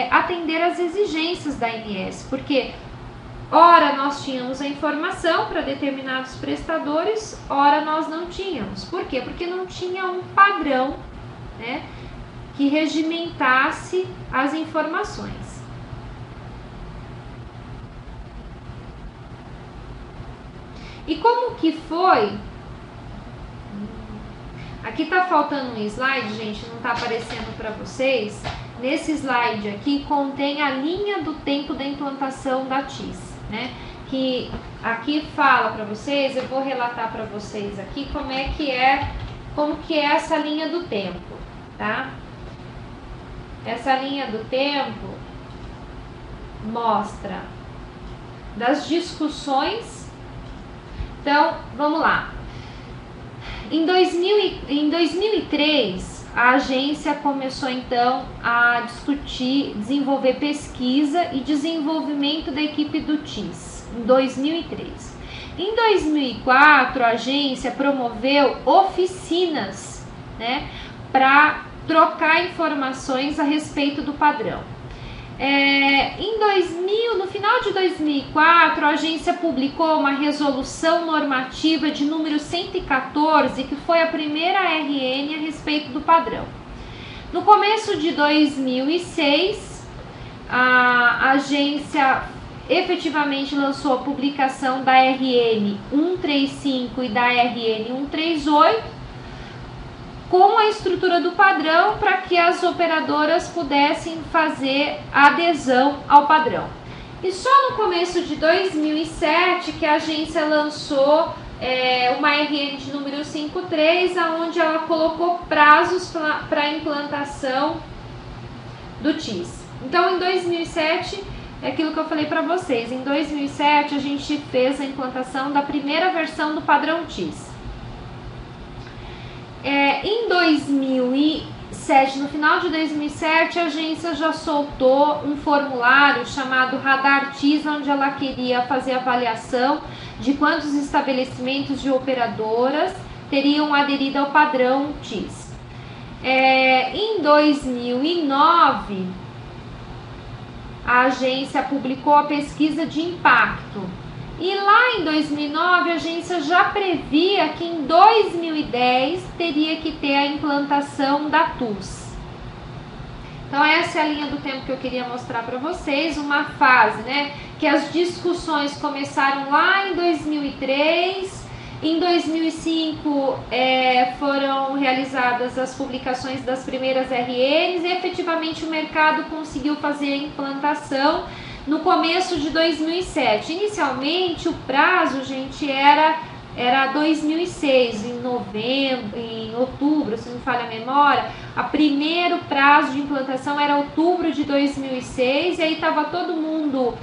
atender às exigências da ANS, porque ora nós tínhamos a informação para determinados prestadores, ora nós não tínhamos. Por quê? Porque não tinha um padrão, né, que regimentasse as informações. E como que foi? Aqui tá faltando um slide, gente, não tá aparecendo para vocês. Nesse slide aqui contém a linha do tempo da implantação da TIS, né? Que aqui fala para vocês, eu vou relatar para vocês aqui como que é essa linha do tempo, tá? Essa linha do tempo mostra das discussões. Então, vamos lá. Em 2003, a agência começou então a discutir, desenvolver pesquisa e desenvolvimento da equipe do TIS, em 2003. Em 2004, a agência promoveu oficinas, né, para trocar informações a respeito do padrão. No final de 2004, a agência publicou uma resolução normativa de número 114, que foi a primeira RN a respeito do padrão. No começo de 2006, a agência efetivamente lançou a publicação da RN 135 e da RN 138, com a estrutura do padrão para que as operadoras pudessem fazer a adesão ao padrão. E só no começo de 2007 que a agência lançou uma RN de número 53, onde ela colocou prazos para a implantação do TIS. Então, em 2007, é aquilo que eu falei para vocês, em 2007 a gente fez a implantação da primeira versão do padrão TIS. Em 2007, no final de 2007, a agência já soltou um formulário chamado Radar TIS, onde ela queria fazer avaliação de quantos estabelecimentos de operadoras teriam aderido ao padrão TIS. Em 2009, a agência publicou a pesquisa de impacto. E lá em 2009, a agência já previa que em 2010 teria que ter a implantação da TUS. Então essa é a linha do tempo que eu queria mostrar para vocês, uma fase, né, que as discussões começaram lá em 2003, em 2005 foram realizadas as publicações das primeiras RNs e efetivamente o mercado conseguiu fazer a implantação no começo de 2007. Inicialmente o prazo, gente, era 2006, em outubro, se não me falha a memória, o primeiro prazo de implantação era outubro de 2006, e aí estava todo mundo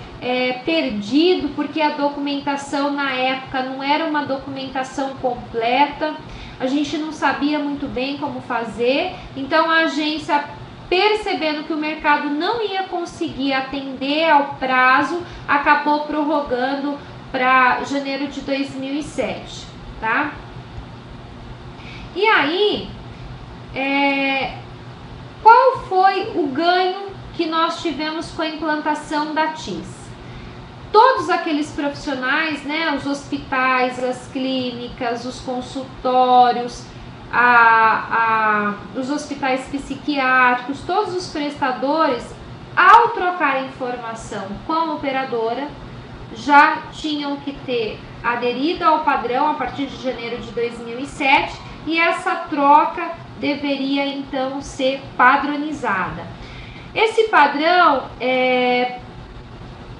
perdido, porque a documentação na época não era uma documentação completa, a gente não sabia muito bem como fazer, então a agência, percebendo que o mercado não ia conseguir atender ao prazo, acabou prorrogando para janeiro de 2007, tá? E aí, qual foi o ganho que nós tivemos com a implantação da TIS? Todos aqueles profissionais, né, os hospitais, as clínicas, os consultórios, os hospitais psiquiátricos, todos os prestadores, ao trocar informação com a operadora, já tinham que ter aderido ao padrão a partir de janeiro de 2007 e essa troca deveria então ser padronizada. Esse padrão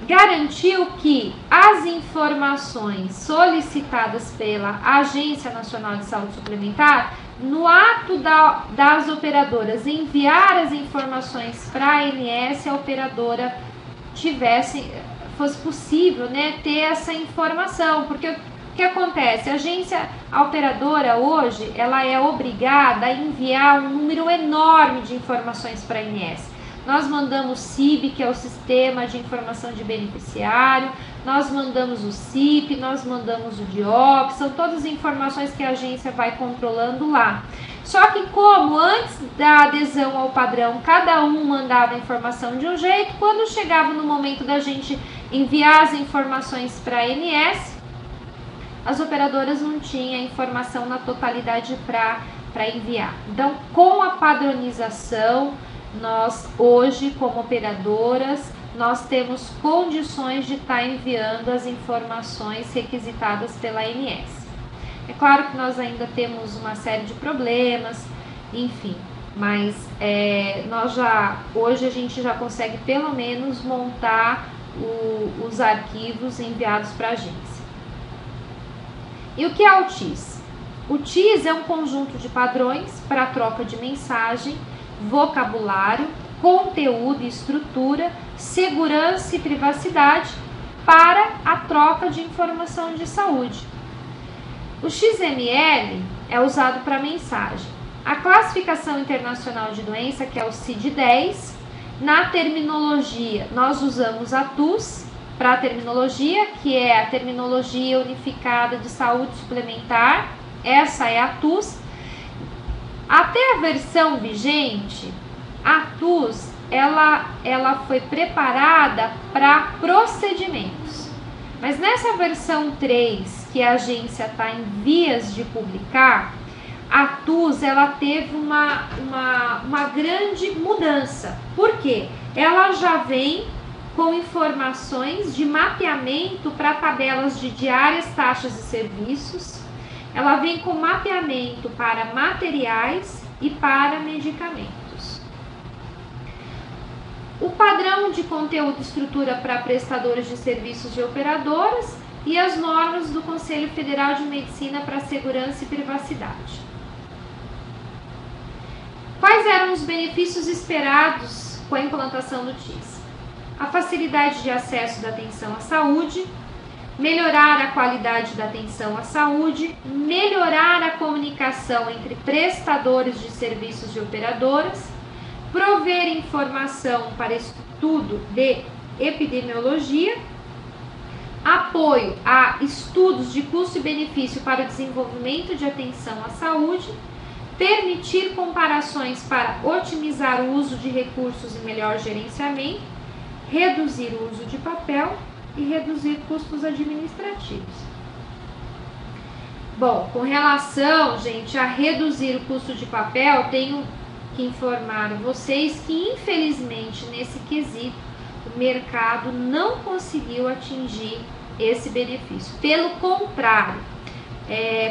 garantiu que as informações solicitadas pela Agência Nacional de Saúde Suplementar, no ato das operadoras enviar as informações para a ANS, a operadora fosse possível, né, ter essa informação, porque o que acontece? A operadora hoje, ela é obrigada a enviar um número enorme de informações para a ANS. Nós mandamos o CIB, que é o Sistema de Informação de Beneficiário, nós mandamos o CIP, nós mandamos o DIOP, são todas informações que a agência vai controlando lá. Só que como antes da adesão ao padrão, cada um mandava a informação de um jeito, quando chegava no momento da gente enviar as informações para a ANS, as operadoras não tinham a informação na totalidade para enviar. Então, com a padronização, nós hoje, como operadoras, nós temos condições de estar enviando as informações requisitadas pela ANS. É claro que nós ainda temos uma série de problemas, enfim, mas hoje a gente já consegue pelo menos montar os arquivos enviados para a agência. E o que é o TIS? O TIS é um conjunto de padrões para a troca de mensagem, vocabulário, conteúdo e estrutura, segurança e privacidade para a troca de informação de saúde. O XML é usado para mensagem. A classificação internacional de doença, que é o CID-10, na terminologia, nós usamos a TUS para a terminologia, que é a Terminologia Unificada de Saúde Suplementar, essa é a TUS. Até a versão vigente, a TUS, ela foi preparada para procedimentos. Mas nessa versão 3, que a agência está em vias de publicar, a TUS ela teve uma grande mudança. Por quê? Ela já vem com informações de mapeamento para tabelas de diárias, taxas e serviços. Ela vem com mapeamento para materiais e para medicamentos. O padrão de conteúdo e estrutura para prestadores de serviços de operadoras e as normas do Conselho Federal de Medicina para Segurança e Privacidade. Quais eram os benefícios esperados com a implantação do TIS? A facilidade de acesso da atenção à saúde, melhorar a qualidade da atenção à saúde, melhorar a comunicação entre prestadores de serviços de operadoras, prover informação para estudo de epidemiologia, apoio a estudos de custo e benefício para o desenvolvimento de atenção à saúde, permitir comparações para otimizar o uso de recursos e melhor gerenciamento, reduzir o uso de papel e reduzir custos administrativos. Bom, com relação, gente, a reduzir o custo de papel, tenho que informar vocês que, infelizmente, nesse quesito, o mercado não conseguiu atingir esse benefício. Pelo contrário,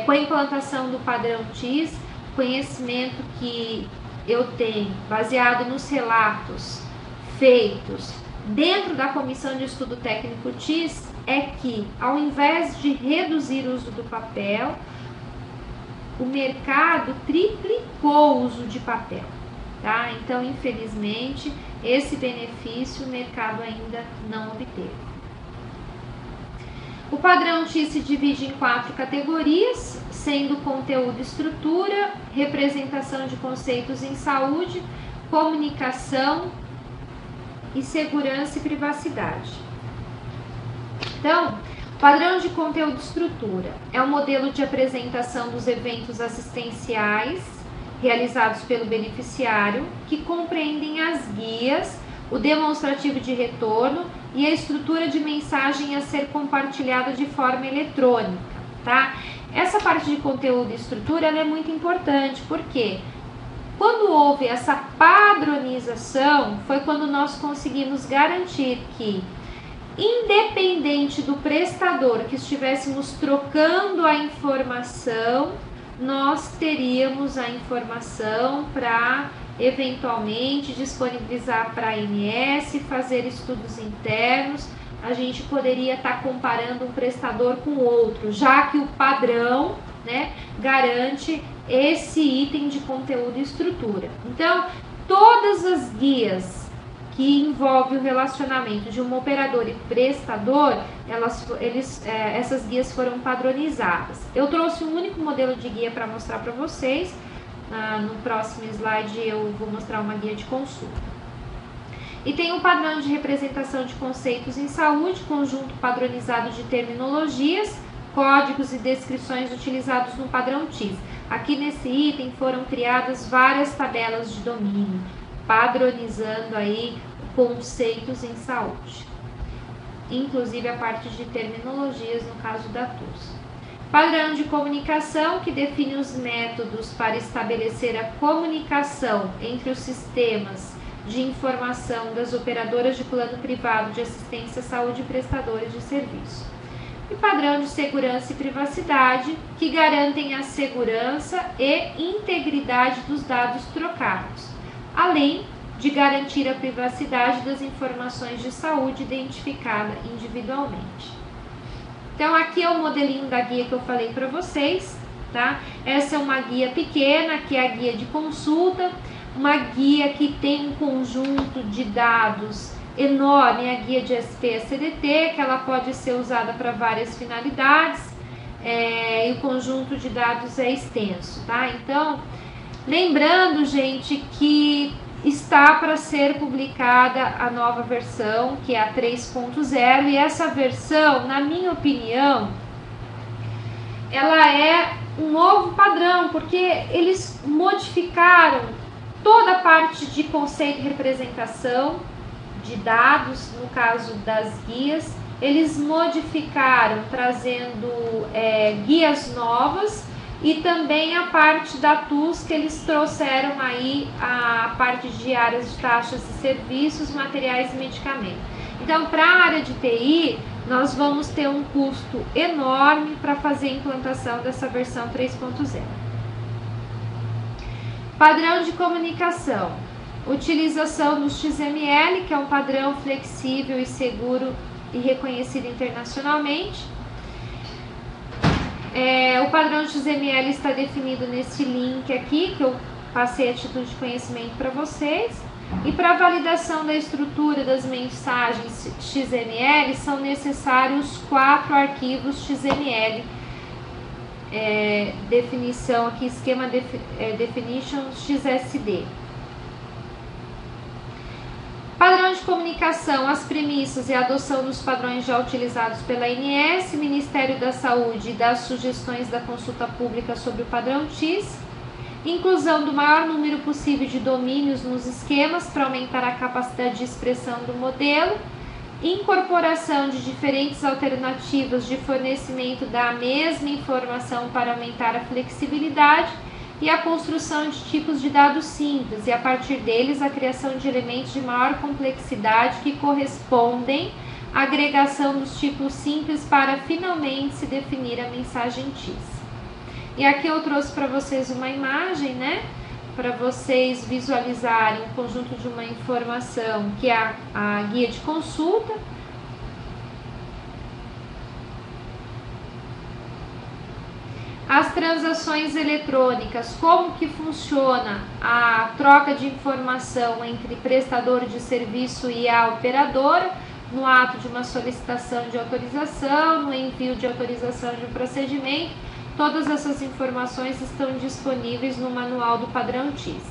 com a implantação do padrão TIS, conhecimento que eu tenho, baseado nos relatos feitos dentro da Comissão de Estudo Técnico TIS, é que, ao invés de reduzir o uso do papel, o mercado triplicou o uso de papel, tá? Então, infelizmente, esse benefício o mercado ainda não obteve. O padrão TIS se divide em 4 categorias, sendo conteúdo e estrutura, representação de conceitos em saúde, comunicação e segurança e privacidade. Então, padrão de conteúdo e estrutura é um modelo de apresentação dos eventos assistenciais realizados pelo beneficiário, que compreendem as guias, o demonstrativo de retorno e a estrutura de mensagem a ser compartilhada de forma eletrônica, tá? Essa parte de conteúdo e estrutura ela é muito importante, porque quando houve essa padronização, foi quando nós conseguimos garantir que, independente do prestador que estivéssemos trocando a informação, nós teríamos a informação para eventualmente disponibilizar para a ANS, fazer estudos internos. A gente poderia estar comparando um prestador com outro, já que o padrão, né, garante esse item de conteúdo e estrutura. Então, todas as guias que envolve o relacionamento de um operador e prestador, essas guias foram padronizadas. Eu trouxe um único modelo de guia para mostrar para vocês. No próximo slide eu vou mostrar uma guia de consulta. E tem um padrão de representação de conceitos em saúde, conjunto padronizado de terminologias, códigos e descrições utilizados no padrão TIS. Aqui nesse item foram criadas várias tabelas de domínio, padronizando aí conceitos em saúde, inclusive a parte de terminologias no caso da TUS. Padrão de comunicação, que define os métodos para estabelecer a comunicação entre os sistemas de informação das operadoras de plano privado de assistência à saúde e prestadores de serviço. E padrão de segurança e privacidade, que garantem a segurança e integridade dos dados trocados, além de garantir a privacidade das informações de saúde identificada individualmente. Então, aqui é o modelinho da guia que eu falei para vocês, tá? Essa é uma guia pequena, que é a guia de consulta, uma guia que tem um conjunto de dados enorme, a guia de SP-CDT, que ela pode ser usada para várias finalidades, e o conjunto de dados é extenso, tá? Então, lembrando, gente, que está para ser publicada a nova versão, que é a 3.0, e essa versão, na minha opinião, ela é um novo padrão, porque eles modificaram toda a parte de conceito e representação de dados, no caso das guias, eles modificaram trazendo guias novas, e também a parte da TUS, que eles trouxeram aí a parte de áreas de taxas e serviços, materiais e medicamentos. Então, para a área de TI, nós vamos ter um custo enorme para fazer a implantação dessa versão 3.0. Padrão de comunicação. Utilização do XML, que é um padrão flexível e seguro e reconhecido internacionalmente. O padrão XML está definido nesse link aqui, que eu passei a título de conhecimento para vocês. E para a validação da estrutura das mensagens XML, são necessários 4 arquivos XML. Definição aqui, esquema definition XSD. Padrão de comunicação, as premissas e a adoção dos padrões já utilizados pela ANS, Ministério da Saúde e das sugestões da consulta pública sobre o padrão TIS. inclusão do maior número possível de domínios nos esquemas para aumentar a capacidade de expressão do modelo, incorporação de diferentes alternativas de fornecimento da mesma informação para aumentar a flexibilidade e a construção de tipos de dados simples e, a partir deles, a criação de elementos de maior complexidade que correspondem à agregação dos tipos simples para finalmente se definir a mensagem X. E aqui eu trouxe para vocês uma imagem, né? Para vocês visualizarem um conjunto de uma informação que é a guia de consulta. As transações eletrônicas, como que funciona a troca de informação entre prestador de serviço e a operadora, no ato de uma solicitação de autorização, no envio de autorização de um procedimento. Todas essas informações estão disponíveis no manual do padrão TIS.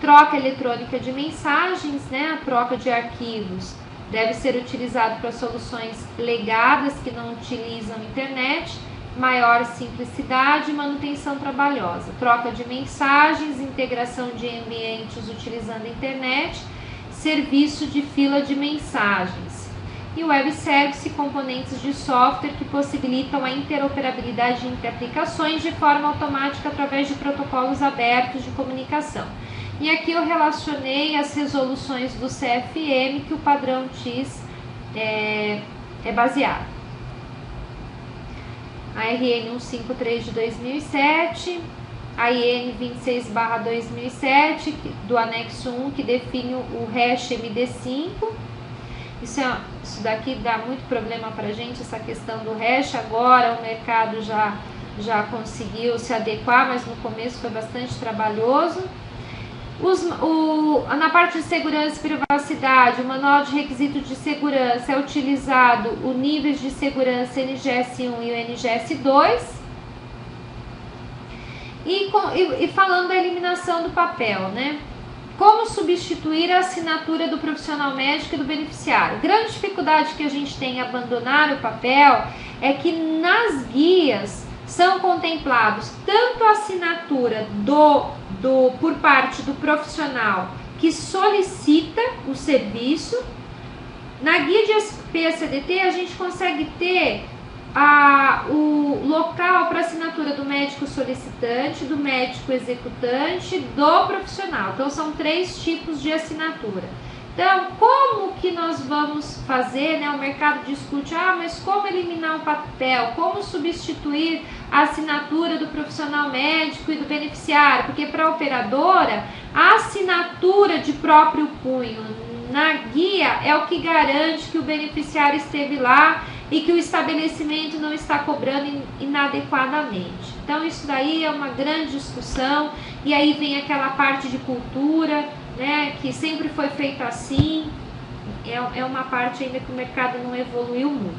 Troca eletrônica de mensagens, né? A troca de arquivos deve ser utilizado para soluções legadas que não utilizam internet, maior simplicidade e manutenção trabalhosa. Troca de mensagens, integração de ambientes utilizando a internet, serviço de fila de mensagens. E web service, componentes de software que possibilitam a interoperabilidade entre aplicações de forma automática através de protocolos abertos de comunicação. E aqui eu relacionei as resoluções do CFM que o padrão TIS é baseado. A RN 153 de 2007, a IN 26/2007 do anexo 1 que define o hash MD5. Isso daqui dá muito problema para a gente, essa questão do hash. Agora o mercado já conseguiu se adequar, mas no começo foi bastante trabalhoso. Na parte de segurança e privacidade, o manual de requisitos de segurança é utilizado o níveis de segurança NGS1 e o NGS2. E falando da eliminação do papel, né? Como substituir a assinatura do profissional médico e do beneficiário? Grande dificuldade que a gente tem em abandonar o papel é que nas guias são contemplados tanto a assinatura por parte do profissional que solicita o serviço. Na guia de PCDT a gente consegue ter o local para assinatura do médico solicitante, do médico executante, do profissional. Então são 3 tipos de assinatura. Então, como que nós vamos fazer, né? O mercado discute, mas como eliminar o papel? Como substituir a assinatura do profissional médico e do beneficiário? Porque para a operadora, a assinatura de próprio punho na guia é o que garante que o beneficiário esteve lá e que o estabelecimento não está cobrando inadequadamente. Então, isso daí é uma grande discussão, e aí vem aquela parte de cultura, né, que sempre foi feita assim, é uma parte ainda que o mercado não evoluiu muito.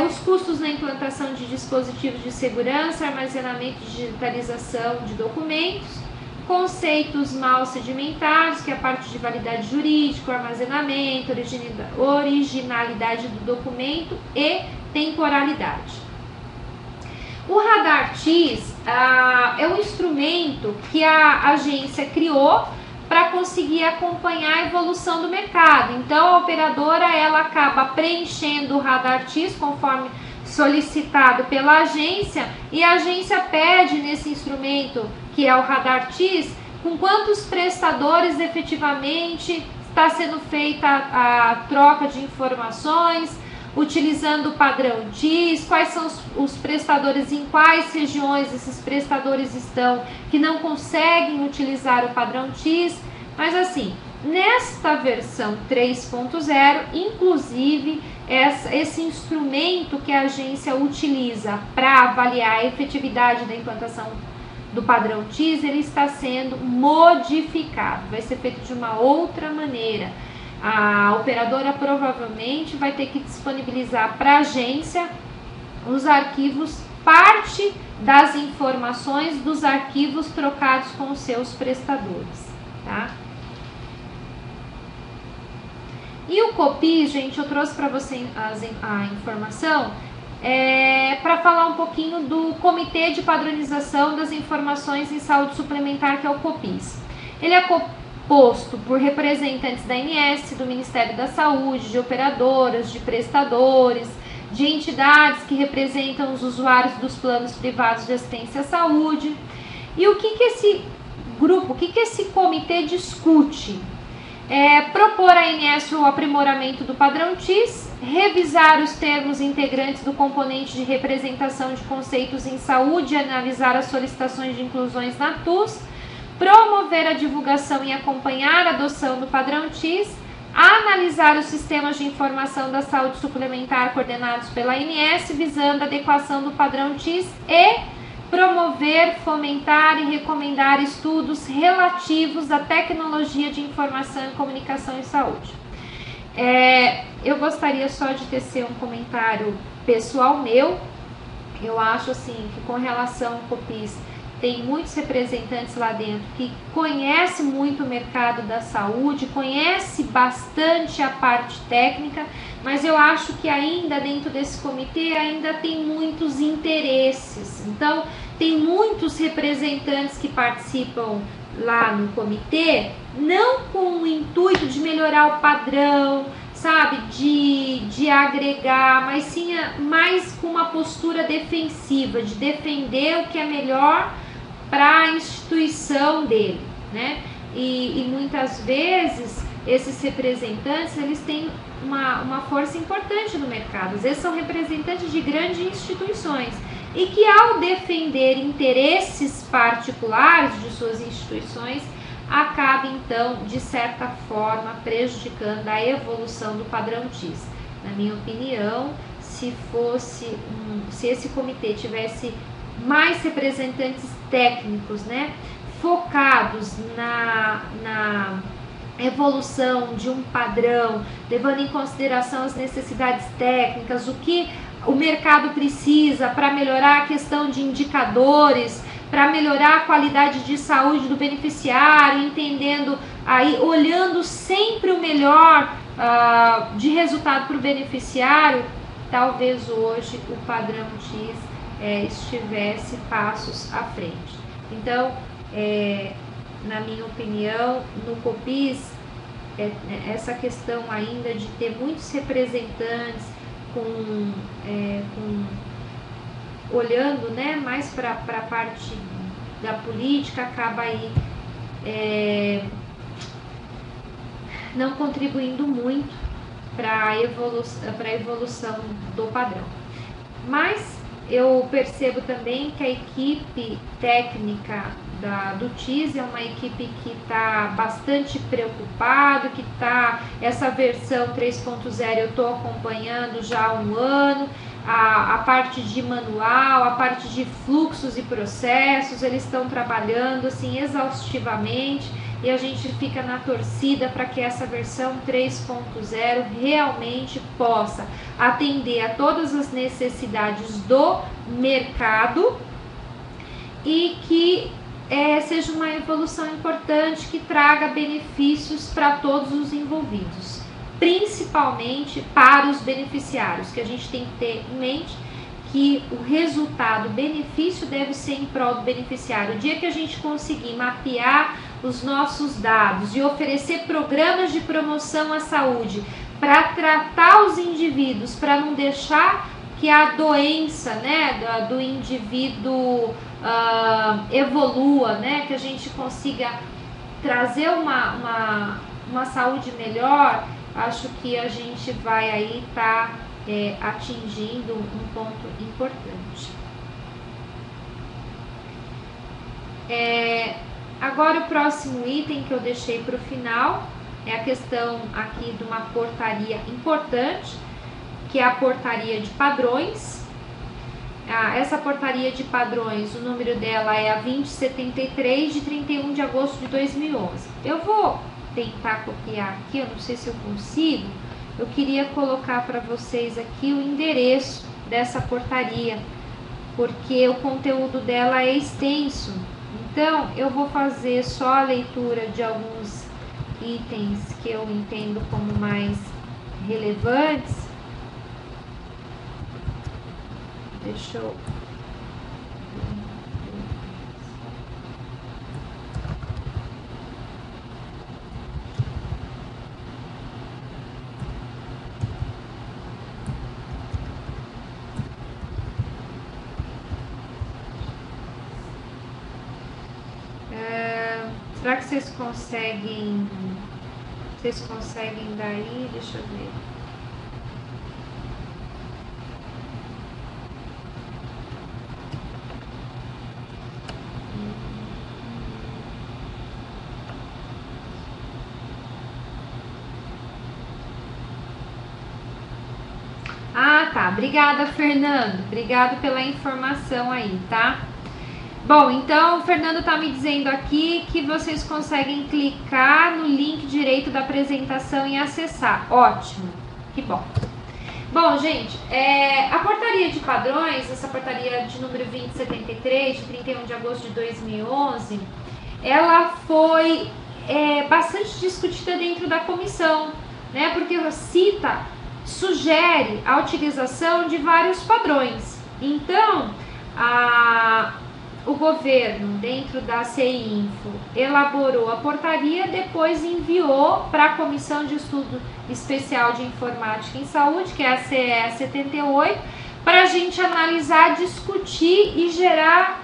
Os custos na implantação de dispositivos de segurança, armazenamento e digitalização de documentos, conceitos mal sedimentados, que é a parte de validade jurídica, armazenamento, originalidade do documento e temporalidade. O radar TIS é um instrumento que a agência criou para conseguir acompanhar a evolução do mercado. Então a operadora ela acaba preenchendo o radar TIS conforme solicitado pela agência, e a agência pede nesse instrumento, que é o radar TIS, com quantos prestadores efetivamente está sendo feita a troca de informações, utilizando o padrão TIS, quais são os prestadores, em quais regiões esses prestadores estão que não conseguem utilizar o padrão TIS. Mas assim, nesta versão 3.0, inclusive, esse instrumento que a agência utiliza para avaliar a efetividade da implantação do padrão TIS, ele está sendo modificado, vai ser feito de uma outra maneira. A operadora provavelmente vai ter que disponibilizar para a agência os arquivos, parte das informações dos arquivos trocados com os seus prestadores, tá? E o COPI, gente, eu trouxe para você a informação, para falar um pouquinho do Comitê de Padronização das Informações em Saúde Suplementar, que é o COPIS. Ele é composto por representantes da ANS, do Ministério da Saúde, de operadoras, de prestadores, de entidades que representam os usuários dos planos privados de assistência à saúde. E o que esse grupo, o que esse comitê discute? Propor à ANS o aprimoramento do padrão TIS, revisar os termos integrantes do componente de representação de conceitos em saúde e analisar as solicitações de inclusões na TUS, promover a divulgação e acompanhar a adoção do padrão TIS, analisar os sistemas de informação da saúde suplementar coordenados pela ANS, visando a adequação do padrão TIS e promover, fomentar e recomendar estudos relativos à tecnologia de informação e comunicação em saúde. Eu gostaria só de tecer um comentário pessoal meu. Eu acho assim que com relação ao COPIS, tem muitos representantes lá dentro que conhecem muito o mercado da saúde, conhece bastante a parte técnica, mas eu acho que ainda dentro desse comitê ainda tem muitos interesses. Então, tem muitos representantes que participam lá no comitê, não com o intuito de melhorar o padrão, sabe, de agregar, mas sim mais com uma postura defensiva, de defender o que é melhor para a instituição dele, né? E muitas vezes esses representantes, eles têm uma força importante no mercado, às vezes são representantes de grandes instituições e que ao defender interesses particulares de suas instituições, acaba então, de certa forma, prejudicando a evolução do padrão TIS. Na minha opinião, se esse comitê tivesse mais representantes técnicos, né, focados na evolução de um padrão, levando em consideração as necessidades técnicas, o que o mercado precisa para melhorar a questão de indicadores, para melhorar a qualidade de saúde do beneficiário, entendendo aí, olhando sempre o melhor de resultado para o beneficiário, talvez hoje o padrão TIS estivesse passos à frente. Então, na minha opinião, no COPIS, essa questão ainda de ter muitos representantes olhando, né, mais para a parte da política, acaba aí não contribuindo muito para a evolução do padrão. Mas eu percebo também que a equipe técnica do TIS é uma equipe que está bastante preocupada, essa versão 3.0 eu estou acompanhando já há um ano, a parte de manual, a parte de fluxos e processos, eles estão trabalhando assim exaustivamente e a gente fica na torcida para que essa versão 3.0 realmente possa atender a todas as necessidades do mercado e que seja uma evolução importante que traga benefícios para todos os envolvidos, principalmente para os beneficiários, que a gente tem que ter em mente que o resultado, o benefício deve ser em prol do beneficiário. O dia que a gente conseguir mapear os nossos dados e oferecer programas de promoção à saúde para tratar os indivíduos, para não deixar que a doença, né, do indivíduo evolua, né, que a gente consiga trazer uma saúde melhor, acho que a gente vai aí estar atingindo um ponto importante. Agora o próximo item que eu deixei para o final é a questão aqui de uma portaria importante, que é a portaria de padrões. Essa portaria de padrões, o número dela é a 2073 de 31 de agosto de 2011. Eu vou tentar copiar aqui, eu não sei se eu consigo. Eu queria colocar para vocês aqui o endereço dessa portaria, porque o conteúdo dela é extenso. Então, eu vou fazer só a leitura de alguns itens que eu entendo como mais relevantes. Deixa eu... Será que vocês conseguem? Vocês conseguem daí? Deixa eu ver. Ah, tá. Obrigada, Fernando. Obrigado pela informação aí, tá? Bom, então o Fernando está me dizendo aqui que vocês conseguem clicar no link direito da apresentação e acessar. Ótimo, que bom. Bom, gente, a portaria de padrões, essa portaria de número 2073, de 31 de agosto de 2011, ela foi bastante discutida dentro da comissão, né? Porque sugere a utilização de vários padrões. Então, o governo, dentro da CEINFO, elaborou a portaria, depois enviou para a Comissão de Estudo Especial de Informática em Saúde, que é a CE 78, para a gente analisar, discutir e gerar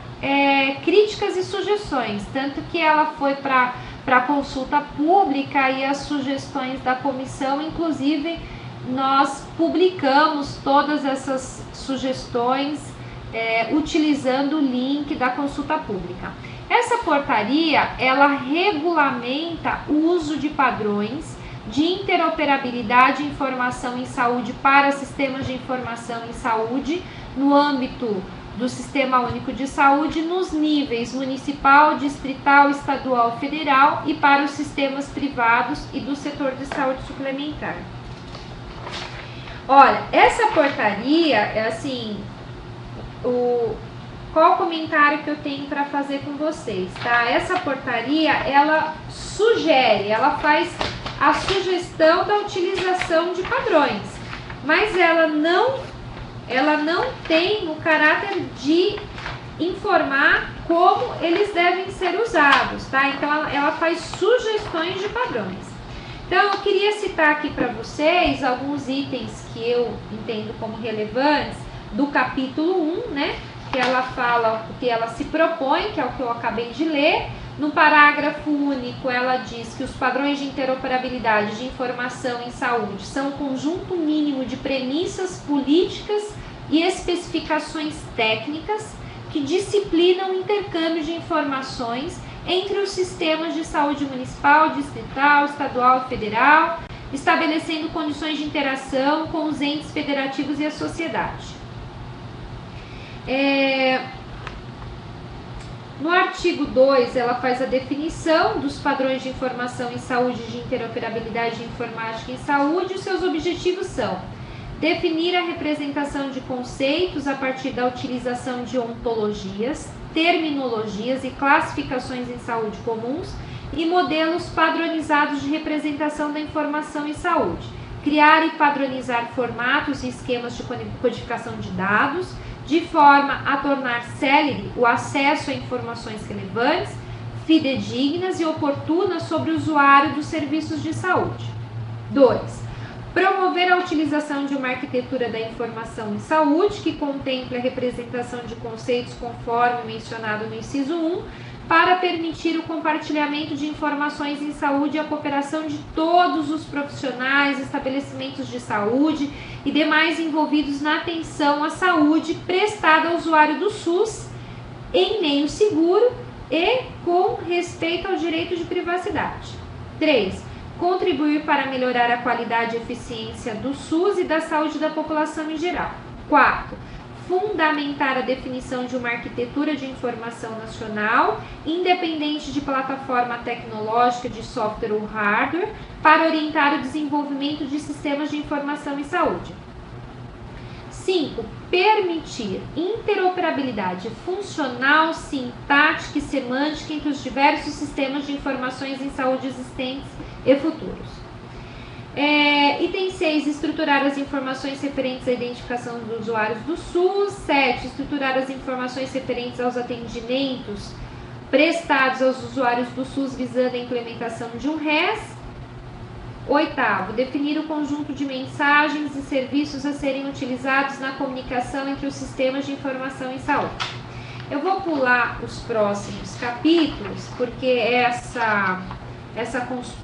críticas e sugestões. Tanto que ela foi para consulta pública e as sugestões da comissão, inclusive, nós publicamos todas essas sugestões utilizando o link da consulta pública. Essa portaria, ela regulamenta o uso de padrões de interoperabilidade e informação em saúde para sistemas de informação em saúde no âmbito do Sistema Único de Saúde nos níveis municipal, distrital, estadual, federal e para os sistemas privados e do setor de saúde suplementar. Olha, essa portaria qual o comentário que eu tenho para fazer com vocês, tá? Essa portaria, ela faz a sugestão da utilização de padrões, mas ela não tem o caráter de informar como eles devem ser usados, tá? Então, ela faz sugestões de padrões. Então, eu queria citar aqui para vocês alguns itens que eu entendo como relevantes do capítulo 1, né? Que ela fala o que ela se propõe, que é o que eu acabei de ler. No parágrafo único, ela diz que os padrões de interoperabilidade de informação em saúde são um conjunto mínimo de premissas políticas e especificações técnicas que disciplinam o intercâmbio de informações entre os sistemas de saúde municipal, distrital, estadual e federal, estabelecendo condições de interação com os entes federativos e a sociedade. No artigo 2, ela faz a definição dos padrões de informação em saúde de interoperabilidade de informática em saúde. Os seus objetivos são definir a representação de conceitos a partir da utilização de ontologias, terminologias e classificações em saúde comuns e modelos padronizados de representação da informação em saúde. Criar e padronizar formatos e esquemas de codificação de dados, de forma a tornar célere o acesso a informações relevantes, fidedignas e oportunas sobre o usuário dos serviços de saúde. 2. Promover a utilização de uma arquitetura da informação em saúde que contemple a representação de conceitos conforme mencionado no inciso 1, para permitir o compartilhamento de informações em saúde e a cooperação de todos os profissionais, estabelecimentos de saúde e demais envolvidos na atenção à saúde prestada ao usuário do SUS em meio seguro e com respeito ao direito de privacidade. 3. Contribuir para melhorar a qualidade e eficiência do SUS e da saúde da população em geral. 4. Fundamentar a definição de uma arquitetura de informação nacional, independente de plataforma tecnológica, de software ou hardware, para orientar o desenvolvimento de sistemas de informação em saúde. 5. Permitir interoperabilidade funcional, sintática e semântica entre os diversos sistemas de informações em saúde existentes e futuros. Item 6, estruturar as informações referentes à identificação dos usuários do SUS. 7, estruturar as informações referentes aos atendimentos prestados aos usuários do SUS visando a implementação de um RES. 8º, definir o conjunto de mensagens e serviços a serem utilizados na comunicação entre os sistemas de informação em saúde. Eu vou pular os próximos capítulos, porque essa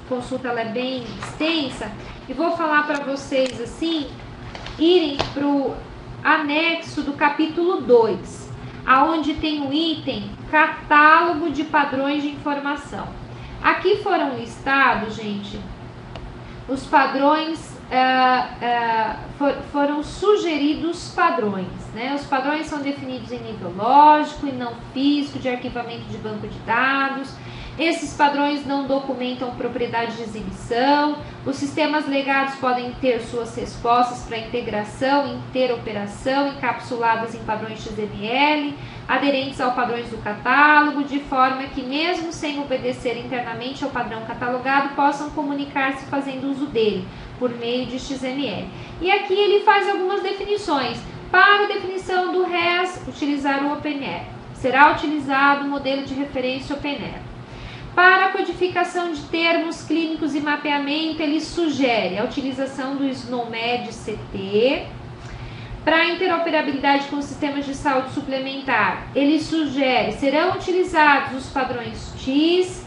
consulta ela é bem extensa, e vou falar para vocês assim, irem para o anexo do capítulo 2, aonde tem o item catálogo de padrões de informação. Aqui foram listados, gente, os padrões, foram sugeridos padrões, né? Os padrões são definidos em nível lógico e não físico, de arquivamento de banco de dados. Esses padrões não documentam propriedade de exibição. Os sistemas legados podem ter suas respostas para integração, interoperação, encapsuladas em padrões XML, aderentes aos padrões do catálogo, de forma que, mesmo sem obedecer internamente ao padrão catalogado, possam comunicar-se fazendo uso dele, por meio de XML. E aqui ele faz algumas definições. Para a definição do RES, utilizar o OpenR. Será utilizado o modelo de referência OpenR. Para a codificação de termos clínicos e mapeamento, ele sugere a utilização do SNOMED-CT. Para a interoperabilidade com sistemas de saúde suplementar, ele sugere, serão utilizados os padrões TIS.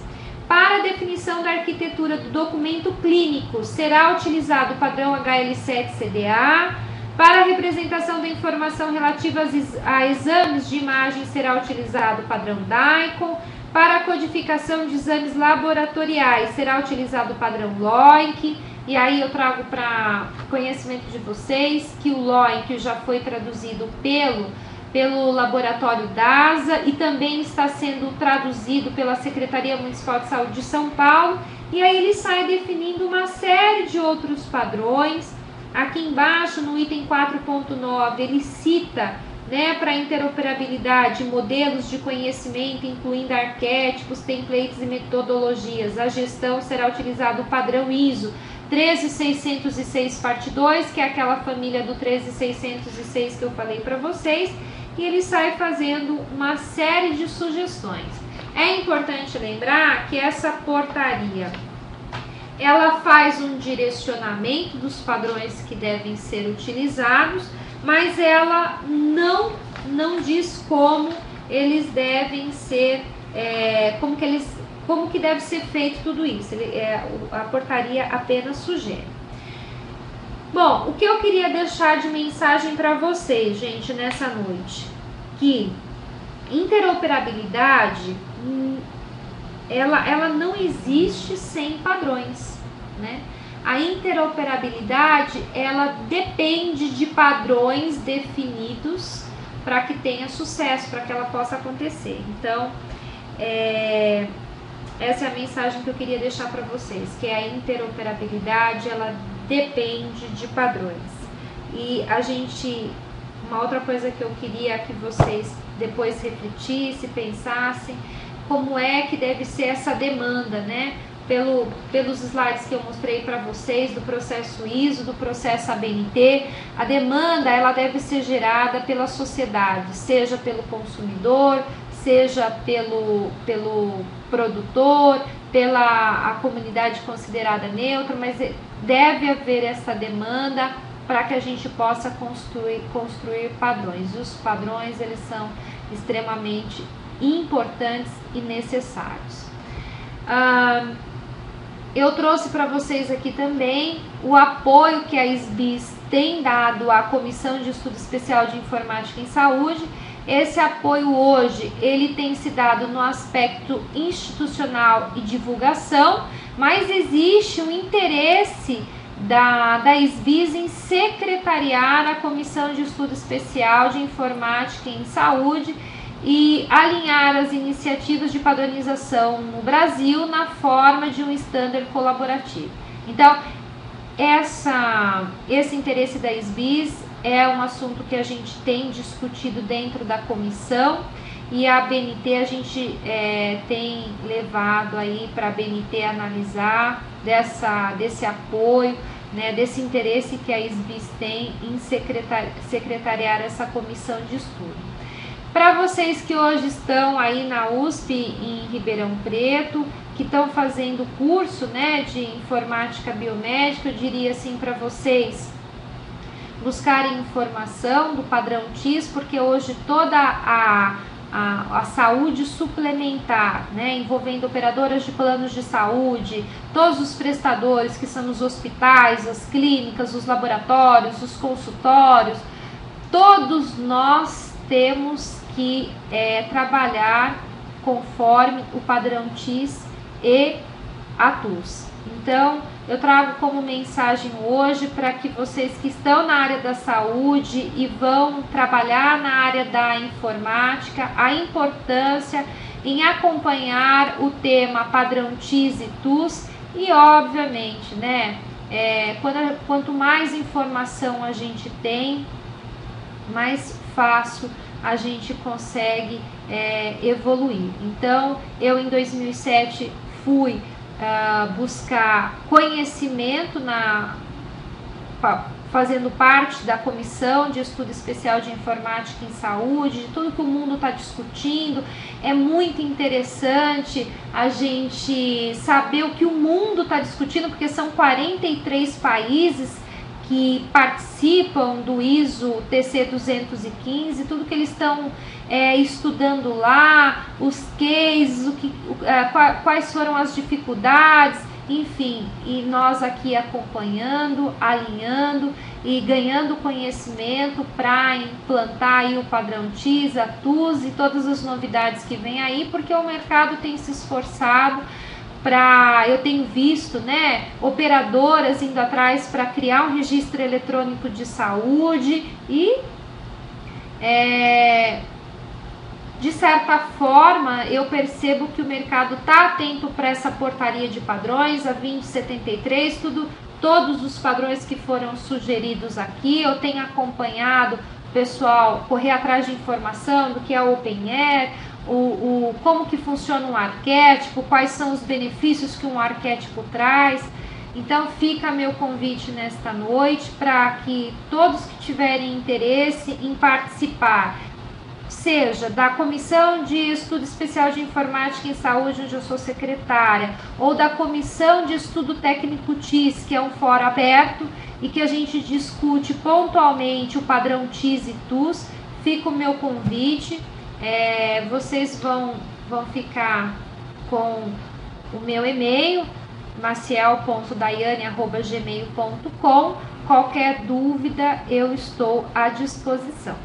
Para a definição da arquitetura do documento clínico, será utilizado o padrão HL7-CDA. Para a representação da informação relativa a exames de imagem, será utilizado o padrão DICOM. Para a codificação de exames laboratoriais, será utilizado o padrão LOIC. E aí eu trago para conhecimento de vocês que o LOIC já foi traduzido pelo laboratório DASA e também está sendo traduzido pela Secretaria Municipal de Saúde de São Paulo. E aí ele sai definindo uma série de outros padrões. Aqui embaixo, no item 4.9, ele cita, né, para interoperabilidade, modelos de conhecimento, incluindo arquétipos, templates e metodologias. A gestão será utilizado o padrão ISO 13606 parte 2, que é aquela família do 13606 que eu falei para vocês, e ele sai fazendo uma série de sugestões. É importante lembrar que essa portaria, ela faz um direcionamento dos padrões que devem ser utilizados, mas ela não diz como eles devem ser, como que deve ser feito tudo isso. A portaria apenas sugere. Bom, o que eu queria deixar de mensagem para vocês, gente, nessa noite, que interoperabilidade, ela não existe sem padrões, né? A interoperabilidade, ela depende de padrões definidos para que tenha sucesso, para que ela possa acontecer. Então, essa é a mensagem que eu queria deixar para vocês, que a interoperabilidade, ela depende de padrões. E uma outra coisa que eu queria que vocês depois refletissem, pensassem, como é que deve ser essa demanda, né? Pelos slides que eu mostrei para vocês, do processo ISO, do processo ABNT, a demanda, ela deve ser gerada pela sociedade, seja pelo consumidor, seja pelo produtor, pela a comunidade considerada neutra, mas deve haver essa demanda para que a gente possa construir padrões. E os padrões, eles são extremamente importantes e necessários. Eu trouxe para vocês aqui também o apoio que a SBIS tem dado à Comissão de Estudo Especial de Informática em Saúde. Esse apoio hoje, ele tem se dado no aspecto institucional e divulgação, mas existe um interesse da SBIS em secretariar a Comissão de Estudo Especial de Informática em Saúde e alinhar as iniciativas de padronização no Brasil na forma de um standard colaborativo. Então, esse interesse da SBIS é um assunto que a gente tem discutido dentro da comissão, e a ABNT a gente tem levado aí para a ABNT analisar desse apoio, né, desse interesse que a SBIS tem em secretariar essa comissão de estudo. Para vocês que hoje estão aí na USP em Ribeirão Preto, que estão fazendo curso, né, de informática biomédica, eu diria assim para vocês buscarem informação do padrão TIS, porque hoje toda a saúde suplementar, né, envolvendo operadoras de planos de saúde, todos os prestadores que são os hospitais, as clínicas, os laboratórios, os consultórios, todos nós temos que trabalhar conforme o padrão TIS e a TUS. Então, eu trago como mensagem hoje para que vocês que estão na área da saúde e vão trabalhar na área da informática, a importância em acompanhar o tema padrão TIS e TUS e, obviamente, né, quanto mais informação a gente tem, mais fácil a gente consegue evoluir. Então, eu em 2007 fui buscar conhecimento fazendo parte da comissão de estudo especial de informática em saúde, de tudo que o mundo está discutindo. É muito interessante a gente saber o que o mundo está discutindo, porque são 43 países que participam do ISO TC 215, tudo que eles estão estudando lá, os cases, quais foram as dificuldades, enfim, e nós aqui acompanhando, alinhando e ganhando conhecimento para implantar aí o padrão TIS, a TUS e todas as novidades que vem aí, porque o mercado tem se esforçado eu tenho visto, né, operadoras indo atrás para criar um registro eletrônico de saúde e de certa forma eu percebo que o mercado está atento para essa portaria de padrões, a 2073, todos os padrões que foram sugeridos aqui. Eu tenho acompanhado o pessoal correr atrás de informação do que é o OpenAir, como que funciona um arquétipo, quais são os benefícios que um arquétipo traz. Então fica meu convite nesta noite para que todos que tiverem interesse em participar, seja da Comissão de Estudo Especial de Informática em Saúde, onde eu sou secretária, ou da Comissão de Estudo Técnico TIS, que é um fórum aberto e que a gente discute pontualmente o padrão TIS e TUS, fica o meu convite. Vocês vão ficar com o meu e-mail, maciel.daiane@gmail.com. Qualquer dúvida eu estou à disposição.